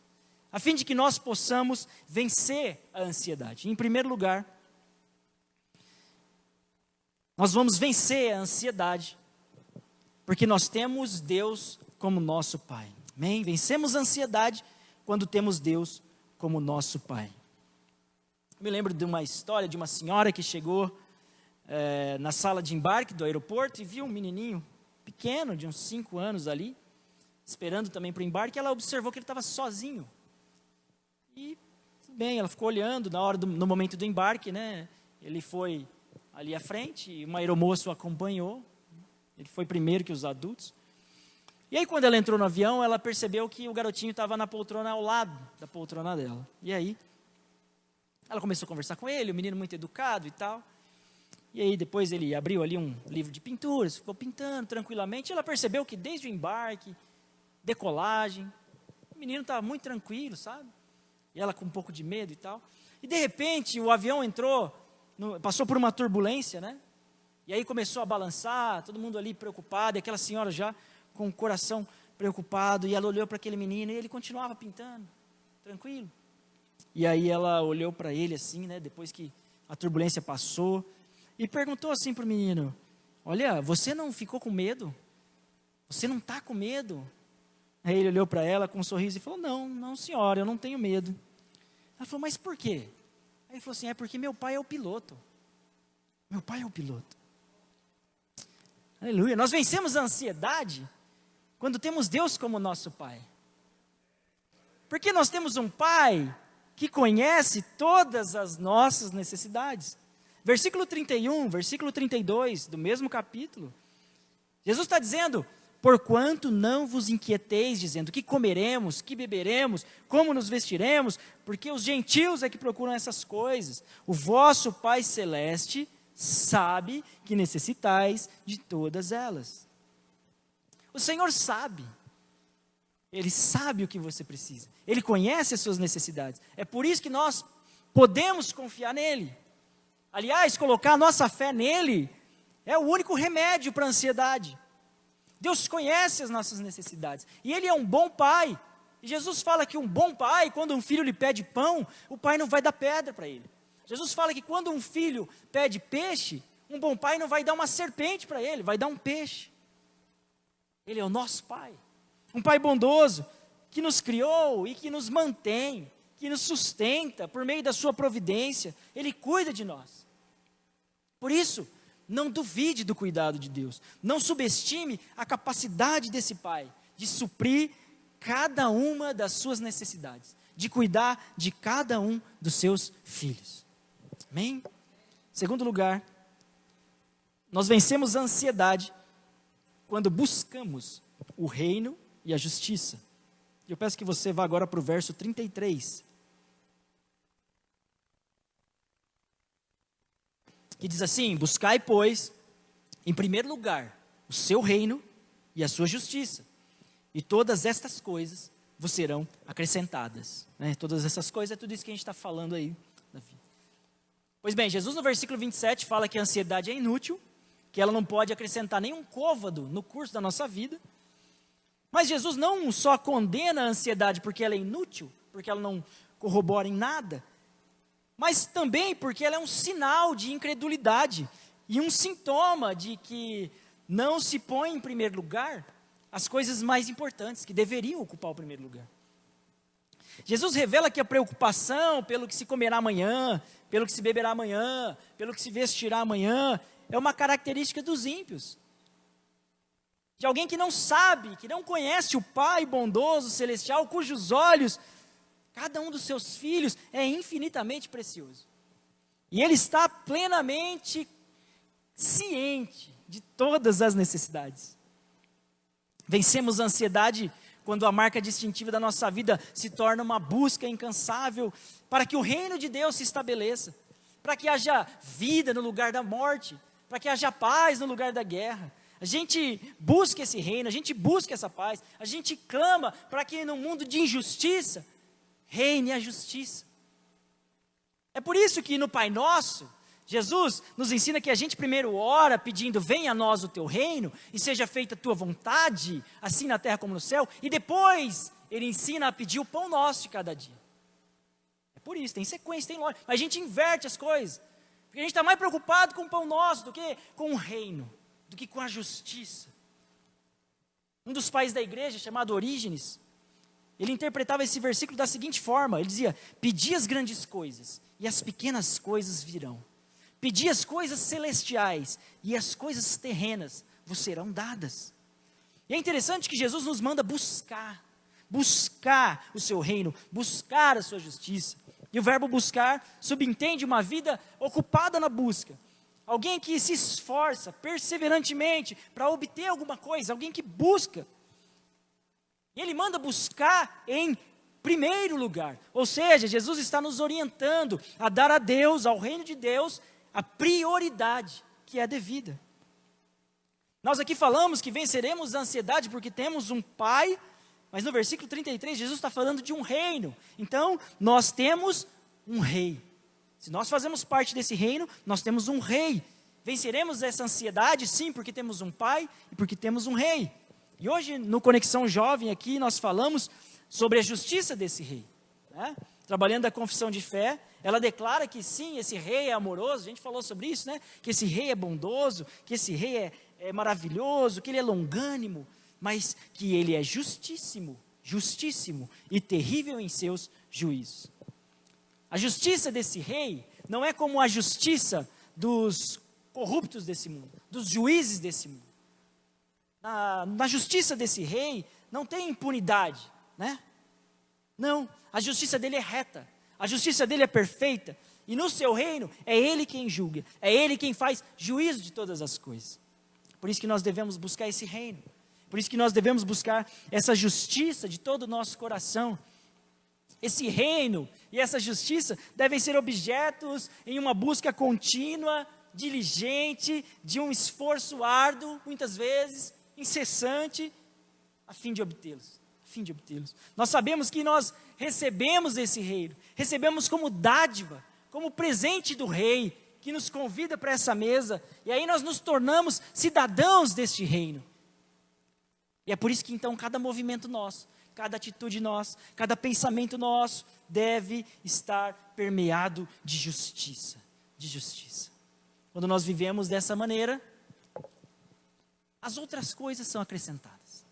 a fim de que nós possamos vencer a ansiedade. Em primeiro lugar, nós vamos vencer a ansiedade, porque nós temos Deus como nosso Pai. Amém? Vencemos a ansiedade quando temos Deus como nosso Pai. Eu me lembro de uma história de uma senhora que chegou na sala de embarque do aeroporto e viu um menininho pequeno, de uns 5 anos ali, esperando também para o embarque. Ela observou que ele estava sozinho. E, tudo bem, ela ficou olhando no momento do embarque, né? Ele foi ali à frente, e uma aeromoça o acompanhou. Ele foi primeiro que os adultos. E aí, quando ela entrou no avião, ela percebeu que o garotinho estava na poltrona ao lado da poltrona dela. E aí, ela começou a conversar com ele, o menino muito educado e tal. E aí, depois ele abriu ali um livro de pinturas, ficou pintando tranquilamente. E ela percebeu que desde o embarque, decolagem, o menino estava muito tranquilo, sabe? E ela com um pouco de medo e tal. E de repente, o avião passou por uma turbulência, né? E aí começou a balançar, todo mundo ali preocupado, e aquela senhora já com o coração preocupado, e ela olhou para aquele menino, e ele continuava pintando, tranquilo. E aí ela olhou para ele assim, né, depois que a turbulência passou, e perguntou assim para o menino: olha, você não ficou com medo? Você não está com medo? Aí ele olhou para ela com um sorriso e falou: não senhora, eu não tenho medo. Ela falou: mas por quê? Aí ele falou assim: é porque meu pai é o piloto. Meu pai é o piloto. Aleluia. Nós vencemos a ansiedade quando temos Deus como nosso Pai. Porque nós temos um Pai que conhece todas as nossas necessidades. Versículo 31, versículo 32 do mesmo capítulo, Jesus está dizendo: porquanto não vos inquieteis, dizendo, que comeremos, que beberemos, como nos vestiremos, porque os gentios é que procuram essas coisas. O vosso Pai Celeste sabe que necessitais de todas elas. O Senhor sabe. Ele sabe o que você precisa. Ele conhece as suas necessidades. É por isso que nós podemos confiar nele. Aliás, colocar a nossa fé nele é o único remédio para a ansiedade. Deus conhece as nossas necessidades. E Ele é um bom pai. E Jesus fala que um bom pai, quando um filho lhe pede pão, o pai não vai dar pedra para ele. Jesus fala que quando um filho pede peixe, um bom pai não vai dar uma serpente para ele, vai dar um peixe. Ele é o nosso pai. Um pai bondoso, que nos criou e que nos mantém, que nos sustenta por meio da sua providência. Ele cuida de nós. Por isso, não duvide do cuidado de Deus. Não subestime a capacidade desse pai de suprir cada uma das suas necessidades, de cuidar de cada um dos seus filhos. Amém? Segundo lugar, nós vencemos a ansiedade quando buscamos o reino e a justiça. Eu peço que você vá agora para o verso 33. Que diz assim: buscai, pois, em primeiro lugar, o seu reino e a sua justiça, e todas estas coisas vos serão acrescentadas. Todas essas coisas é tudo isso que a gente está falando aí na vida. Pois bem, Jesus no versículo 27 fala que a ansiedade é inútil, que ela não pode acrescentar nenhum côvado no curso da nossa vida. Mas Jesus não só condena a ansiedade porque ela é inútil, porque ela não corrobora em nada, mas também porque ela é um sinal de incredulidade e um sintoma de que não se põe em primeiro lugar as coisas mais importantes, que deveriam ocupar o primeiro lugar. Jesus revela que a preocupação pelo que se comerá amanhã, pelo que se beberá amanhã, pelo que se vestirá amanhã, é uma característica dos ímpios. De alguém que não sabe, que não conhece o Pai bondoso, celestial, cujos olhos, cada um dos seus filhos é infinitamente precioso. E ele está plenamente ciente de todas as necessidades. Vencemos a ansiedade quando a marca distintiva da nossa vida se torna uma busca incansável para que o reino de Deus se estabeleça, para que haja vida no lugar da morte, para que haja paz no lugar da guerra. A gente busca esse reino, a gente busca essa paz, a gente clama para que no mundo de injustiça reine a justiça. É por isso que no Pai Nosso, Jesus nos ensina que a gente primeiro ora pedindo: venha a nós o teu reino e seja feita a tua vontade, assim na terra como no céu, e depois ele ensina a pedir o pão nosso de cada dia. É por isso, tem sequência, tem lógica, mas a gente inverte as coisas, porque a gente está mais preocupado com o pão nosso do que com o reino, do que com a justiça. Um dos pais da igreja, chamado Orígenes, ele interpretava esse versículo da seguinte forma: ele dizia: pedi as grandes coisas e as pequenas coisas virão. Pedi as coisas celestiais e as coisas terrenas vos serão dadas. E é interessante que Jesus nos manda buscar o seu reino, buscar a sua justiça. E o verbo buscar subentende uma vida ocupada na busca. Alguém que se esforça perseverantemente para obter alguma coisa, alguém que busca. E ele manda buscar em primeiro lugar. Ou seja, Jesus está nos orientando a dar a Deus, ao reino de Deus, a prioridade que é devida. Nós aqui falamos que venceremos a ansiedade porque temos um Pai, mas no versículo 33, Jesus está falando de um reino. Então, nós temos um rei. Se nós fazemos parte desse reino, nós temos um rei. Venceremos essa ansiedade, sim, porque temos um Pai e porque temos um rei. E hoje, no Conexão Jovem aqui, nós falamos sobre a justiça desse rei, né? Trabalhando a confissão de fé, ela declara que sim, esse rei é amoroso, a gente falou sobre isso, né? Que esse rei é bondoso, que esse rei é maravilhoso, que ele é longânimo, mas que ele é justíssimo e terrível em seus juízos. A justiça desse rei não é como a justiça dos corruptos desse mundo, dos juízes desse mundo. Na justiça desse rei não tem impunidade, né? Não, a justiça dele é reta, a justiça dele é perfeita, e no seu reino é ele quem julga, é ele quem faz juízo de todas as coisas. Por isso que nós devemos buscar esse reino. Por isso que nós devemos buscar essa justiça de todo o nosso coração. Esse reino e essa justiça devem ser objetos em uma busca contínua, diligente, de um esforço árduo, muitas vezes, incessante, a fim de obtê-los. Nós sabemos que nós recebemos esse reino, recebemos como dádiva, como presente do rei, que nos convida para essa mesa, e aí nós nos tornamos cidadãos deste reino. E é por isso que então cada movimento nosso, cada atitude nossa, cada pensamento nosso deve estar permeado de justiça, Quando nós vivemos dessa maneira, as outras coisas são acrescentadas.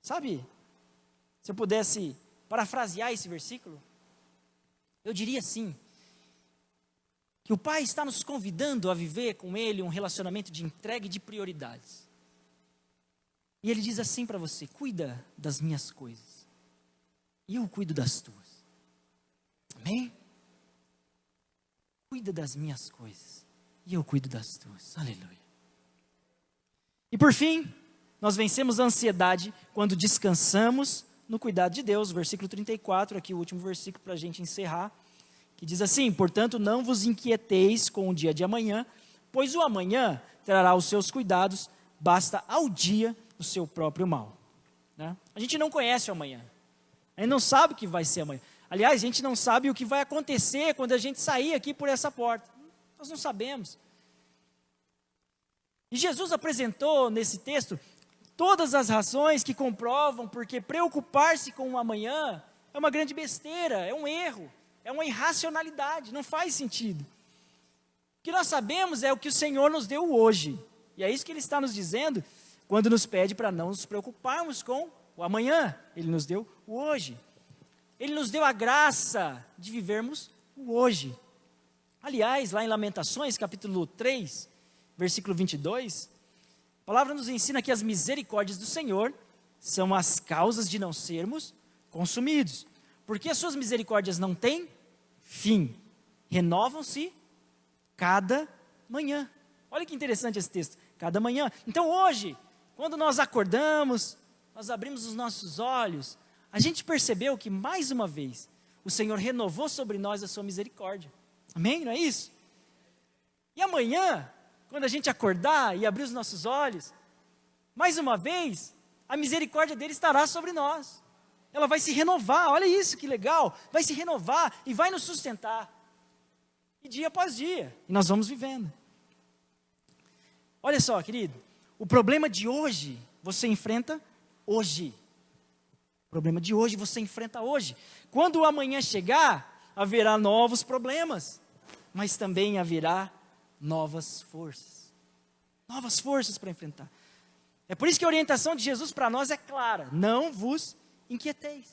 Sabe, se eu pudesse parafrasear esse versículo, eu diria assim, que o Pai está nos convidando a viver com Ele um relacionamento de entrega e de prioridades. E Ele diz assim para você: cuida das minhas coisas, e eu cuido das tuas. Amém? Cuida das minhas coisas, e eu cuido das tuas. Aleluia. E por fim, nós vencemos a ansiedade quando descansamos no cuidado de Deus. Versículo 34, aqui o último versículo para a gente encerrar, que diz assim: portanto não vos inquieteis com o dia de amanhã, pois o amanhã trará os seus cuidados, basta ao dia o seu próprio mal. Né? A gente não conhece o amanhã, a gente não sabe o que vai ser amanhã. Aliás, a gente não sabe o que vai acontecer quando a gente sair aqui por essa porta. Nós não sabemos. E Jesus apresentou nesse texto todas as razões que comprovam porque preocupar-se com o amanhã é uma grande besteira, é um erro, é uma irracionalidade, não faz sentido. O que nós sabemos é o que o Senhor nos deu hoje, e é isso que Ele está nos dizendo quando nos pede para não nos preocuparmos com o amanhã. Ele nos deu o hoje, Ele nos deu a graça de vivermos o hoje. Aliás, lá em Lamentações, capítulo 3, versículo 22, a palavra nos ensina que as misericórdias do Senhor são as causas de não sermos consumidos, porque as suas misericórdias não têm fim, renovam-se cada manhã. Olha que interessante esse texto, cada manhã. Então hoje, quando nós acordamos, nós abrimos os nossos olhos, a gente percebeu que mais uma vez o Senhor renovou sobre nós a sua misericórdia. Amém? Não é isso? E amanhã, quando a gente acordar e abrir os nossos olhos, mais uma vez, a misericórdia dele estará sobre nós. Ela vai se renovar, olha isso que legal, vai se renovar e vai nos sustentar. E dia após dia, e nós vamos vivendo. Olha só, querido, o problema de hoje, você enfrenta hoje. O problema de hoje, você enfrenta hoje. Quando o amanhã chegar, haverá novos problemas, mas também haverá novas forças para enfrentar. É por isso que a orientação de Jesus para nós é clara: não vos inquieteis,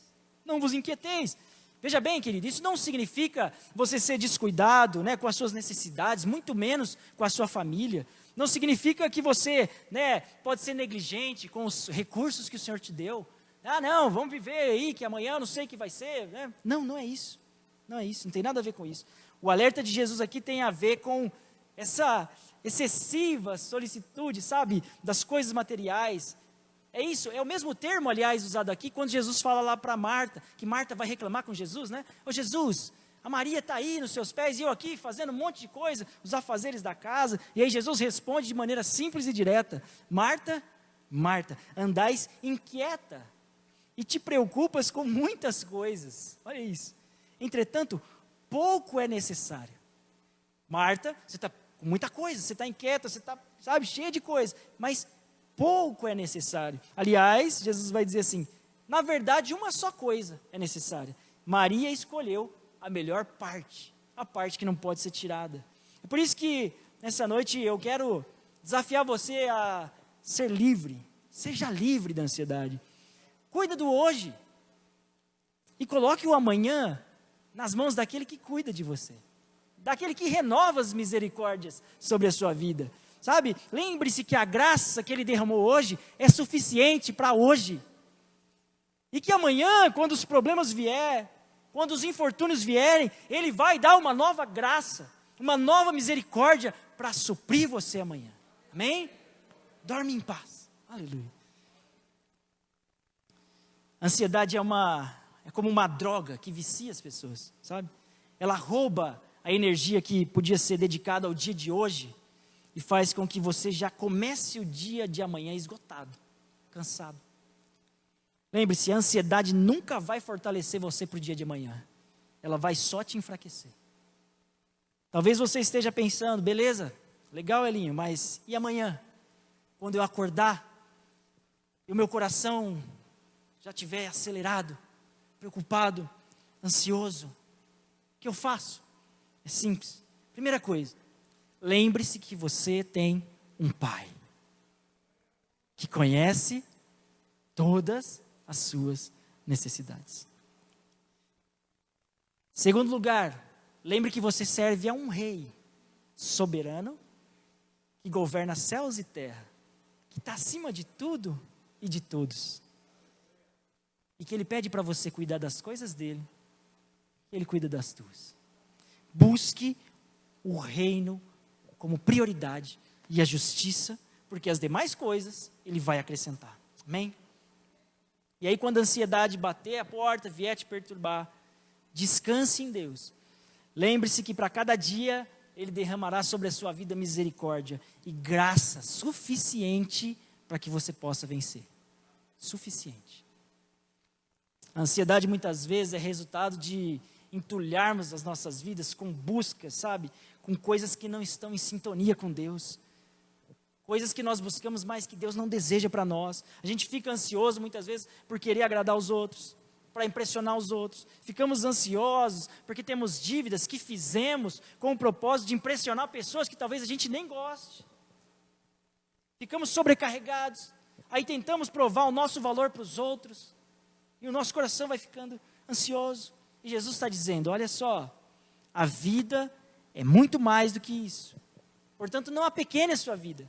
não vos inquieteis. Veja bem, querido, isso não significa você ser descuidado, né, com as suas necessidades, muito menos com a sua família. Não significa que você, né, pode ser negligente com os recursos que o Senhor te deu. Ah, não, vamos viver aí, que amanhã eu não sei o que vai ser. Né? Não é isso. Não é isso, não tem nada a ver com isso. O alerta de Jesus aqui tem a ver com essa excessiva solicitude, sabe, das coisas materiais. É isso, é o mesmo termo, aliás, usado aqui, quando Jesus fala lá para Marta, que Marta vai reclamar com Jesus, né? Ô Jesus, a Maria está aí nos seus pés, e eu aqui fazendo um monte de coisa, os afazeres da casa. E aí Jesus responde de maneira simples e direta: Marta, Marta, andais inquieta e te preocupas com muitas coisas. Olha isso. Entretanto, pouco é necessário. Marta, você está com muita coisa, você está inquieta, você está, sabe, cheia de coisa, mas pouco é necessário. Aliás, Jesus vai dizer assim: na verdade, uma só coisa é necessária. Maria escolheu a melhor parte, a parte que não pode ser tirada. É por isso que, nessa noite, eu quero desafiar você a ser livre. Seja livre da ansiedade. Cuida do hoje. E coloque o amanhã nas mãos daquele que cuida de você, daquele que renova as misericórdias sobre a sua vida, sabe? Lembre-se que a graça que Ele derramou hoje é suficiente para hoje, e que amanhã, quando os problemas vierem, quando os infortúnios vierem, Ele vai dar uma nova graça, uma nova misericórdia para suprir você amanhã. Amém? Dorme em paz. Aleluia. A ansiedade é como uma droga que vicia as pessoas, sabe? Ela rouba a energia que podia ser dedicada ao dia de hoje e faz com que você já comece o dia de amanhã esgotado, cansado. Lembre-se, a ansiedade nunca vai fortalecer você para o dia de amanhã. Ela vai só te enfraquecer. Talvez você esteja pensando, beleza, legal, Elinho, mas e amanhã? Quando eu acordar e o meu coração já estiver acelerado, preocupado, ansioso, o que eu faço? É simples. Primeira coisa, lembre-se que você tem um Pai que conhece todas as suas necessidades. Segundo lugar, lembre que você serve a um rei soberano que governa céus e terra, que está acima de tudo e de todos. E que ele pede para você cuidar das coisas dele, ele cuida das tuas. Busque o reino como prioridade e a justiça, porque as demais coisas ele vai acrescentar. Amém? E aí quando a ansiedade bater a porta, vier te perturbar, descanse em Deus. Lembre-se que para cada dia ele derramará sobre a sua vida misericórdia e graça suficiente para que você possa vencer. Suficiente. A ansiedade muitas vezes é resultado de entulharmos as nossas vidas com buscas, sabe? Com coisas que não estão em sintonia com Deus. Coisas que nós buscamos, mas que Deus não deseja para nós. A gente fica ansioso muitas vezes por querer agradar os outros, para impressionar os outros. Ficamos ansiosos porque temos dívidas que fizemos com o propósito de impressionar pessoas que talvez a gente nem goste. Ficamos sobrecarregados. Aí tentamos provar o nosso valor para os outros. E o nosso coração vai ficando ansioso. E Jesus está dizendo, olha só, a vida é muito mais do que isso. Portanto, não apequene a sua vida.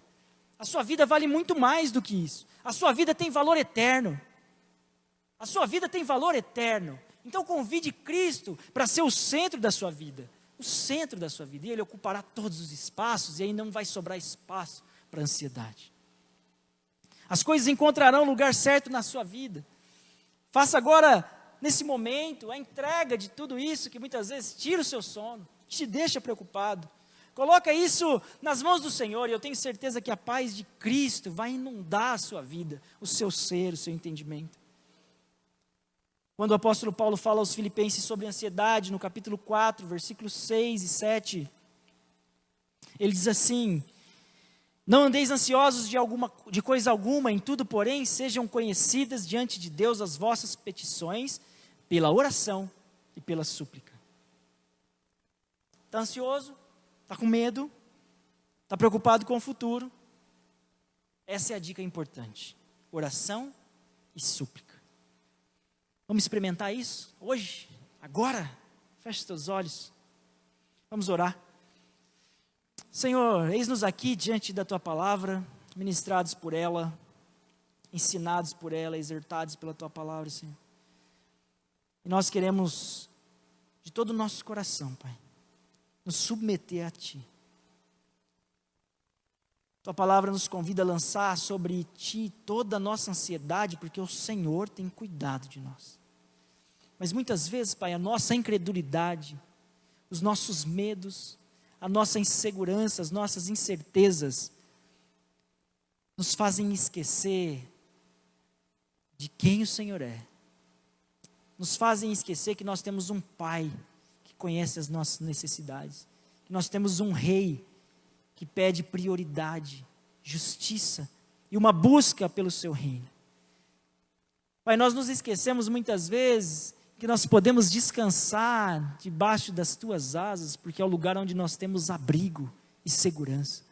A sua vida vale muito mais do que isso. A sua vida tem valor eterno. A sua vida tem valor eterno. Então convide Cristo para ser o centro da sua vida. O centro da sua vida. E Ele ocupará todos os espaços e aí não vai sobrar espaço para a ansiedade. As coisas encontrarão o lugar certo na sua vida. Faça agora, nesse momento, a entrega de tudo isso que muitas vezes tira o seu sono, te deixa preocupado. Coloca isso nas mãos do Senhor e eu tenho certeza que a paz de Cristo vai inundar a sua vida, o seu ser, o seu entendimento. Quando o apóstolo Paulo fala aos Filipenses sobre ansiedade, no capítulo 4, versículos 6 e 7, ele diz assim, não andeis ansiosos de coisa alguma, em tudo, porém, sejam conhecidas diante de Deus as vossas petições, pela oração e pela súplica. Está ansioso? Está com medo? Está preocupado com o futuro? Essa é a dica importante. Oração e súplica. Vamos experimentar isso hoje, agora? Feche os teus olhos. Vamos orar. Senhor, eis-nos aqui diante da Tua palavra, ministrados por ela, ensinados por ela, exortados pela Tua palavra, Senhor. E nós queremos, de todo o nosso coração, Pai, nos submeter a Ti. Tua palavra nos convida a lançar sobre Ti toda a nossa ansiedade, porque o Senhor tem cuidado de nós. Mas muitas vezes, Pai, a nossa incredulidade, os nossos medos, a nossa insegurança, as nossas incertezas, nos fazem esquecer de quem o Senhor é. Nos fazem esquecer que nós temos um Pai que conhece as nossas necessidades. Que nós temos um Rei que pede prioridade, justiça e uma busca pelo seu reino. Pai, nós nos esquecemos muitas vezes que nós podemos descansar debaixo das Tuas asas, porque é o lugar onde nós temos abrigo e segurança.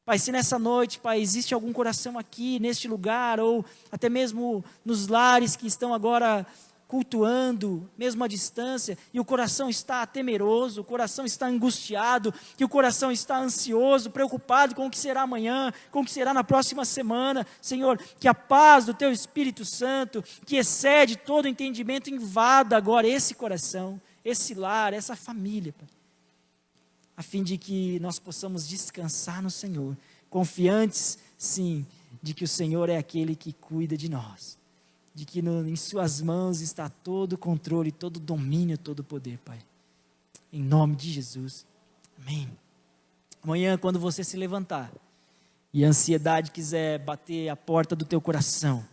Pai, se nessa noite, Pai, existe algum coração aqui, neste lugar, ou até mesmo nos lares que estão agora cultuando, mesmo à distância, e o coração está temeroso, o coração está angustiado, que o coração está ansioso, preocupado com o que será amanhã, com o que será na próxima semana, Senhor, que a paz do Teu Espírito Santo, que excede todo entendimento, invada agora esse coração, esse lar, essa família, Pai, a fim de que nós possamos descansar no Senhor, confiantes, sim, de que o Senhor é aquele que cuida de nós, de que em suas mãos está todo o controle, todo o domínio, todo o poder, Pai. Em nome de Jesus. Amém. Amanhã, quando você se levantar e a ansiedade quiser bater a porta do teu coração,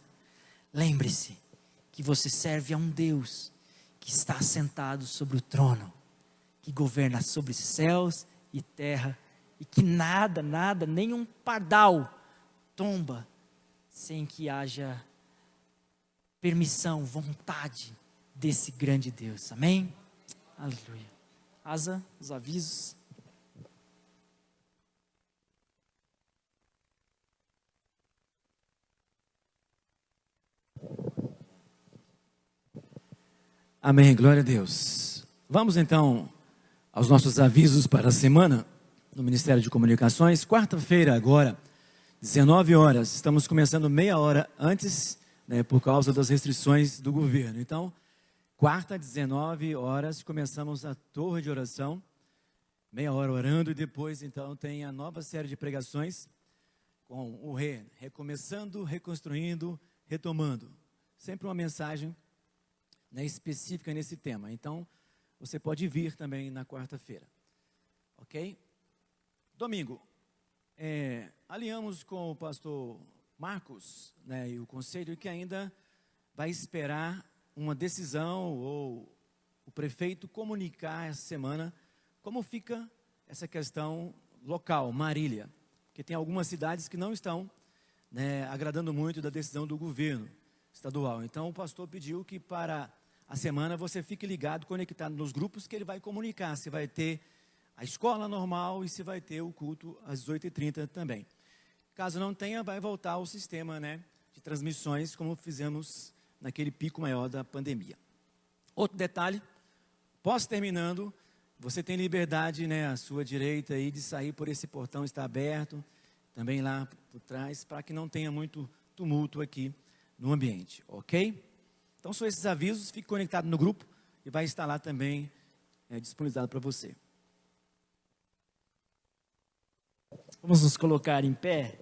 lembre-se que você serve a um Deus que está assentado sobre o trono, que governa sobre céus e terra, e que nada, nenhum pardal tomba sem que haja permissão, vontade desse grande Deus. Amém? Aleluia. Asa, os avisos. Amém, glória a Deus. Vamos então aos nossos avisos para a semana no Ministério de Comunicações. Quarta-feira agora, 19 horas, estamos começando meia hora antes, né, por causa das restrições do governo. Então, quarta, 19 horas, começamos a torre de oração, meia hora orando, e depois então tem a nova série de pregações com o recomeçando, reconstruindo, retomando. Sempre uma mensagem, né, específica nesse tema. Então, você pode vir também na quarta-feira. Ok? Domingo, alinhamos com o pastor Marcos, né, e o conselho, que ainda vai esperar uma decisão ou o prefeito comunicar essa semana como fica essa questão local, Marília. Porque tem algumas cidades que não estão, né, agradando muito da decisão do governo estadual. Então, o pastor pediu que para a semana você fique ligado, conectado nos grupos, que ele vai comunicar se vai ter a escola normal e se vai ter o culto às 18h30 também. Caso não tenha, vai voltar ao sistema, né, de transmissões, como fizemos naquele pico maior da pandemia. Outro detalhe, pós-terminando, você tem liberdade, né, à sua direita aí, de sair por esse portão, está aberto, também lá por trás, para que não tenha muito tumulto aqui no ambiente, ok? Então, são esses avisos, fique conectado no grupo e vai estar lá também disponibilizado para você. Vamos nos colocar em pé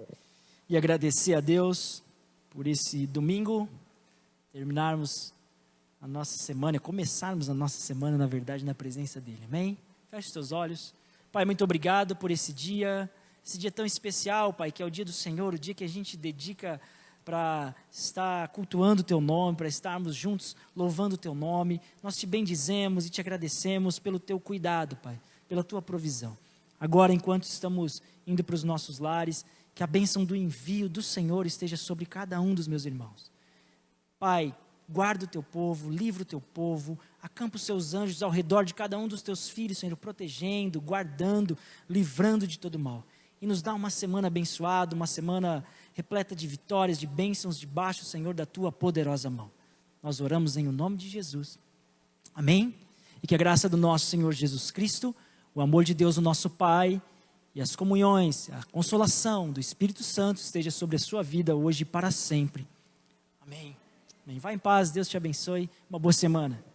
e agradecer a Deus por esse domingo, terminarmos a nossa semana, começarmos a nossa semana, na verdade, na presença dEle, amém? Feche os teus olhos. Pai, muito obrigado por esse dia tão especial, Pai, que é o dia do Senhor, o dia que a gente dedica para estar cultuando o Teu nome, para estarmos juntos louvando o Teu nome. Nós te bendizemos e te agradecemos pelo Teu cuidado, Pai, pela Tua provisão. Agora, enquanto estamos indo para os nossos lares, que a bênção do envio do Senhor esteja sobre cada um dos meus irmãos. Pai, guarda o Teu povo, livra o Teu povo, acampa os Seus anjos ao redor de cada um dos Teus filhos, Senhor, protegendo, guardando, livrando de todo mal. E nos dá uma semana abençoada, uma semana repleta de vitórias, de bênçãos, debaixo, Senhor, da Tua poderosa mão. Nós oramos em o nome de Jesus. Amém? E que a graça do nosso Senhor Jesus Cristo, o amor de Deus, o nosso Pai, e as comunhões, a consolação do Espírito Santo esteja sobre a sua vida hoje e para sempre. Amém. Amém. Vá em paz, Deus te abençoe. Uma boa semana.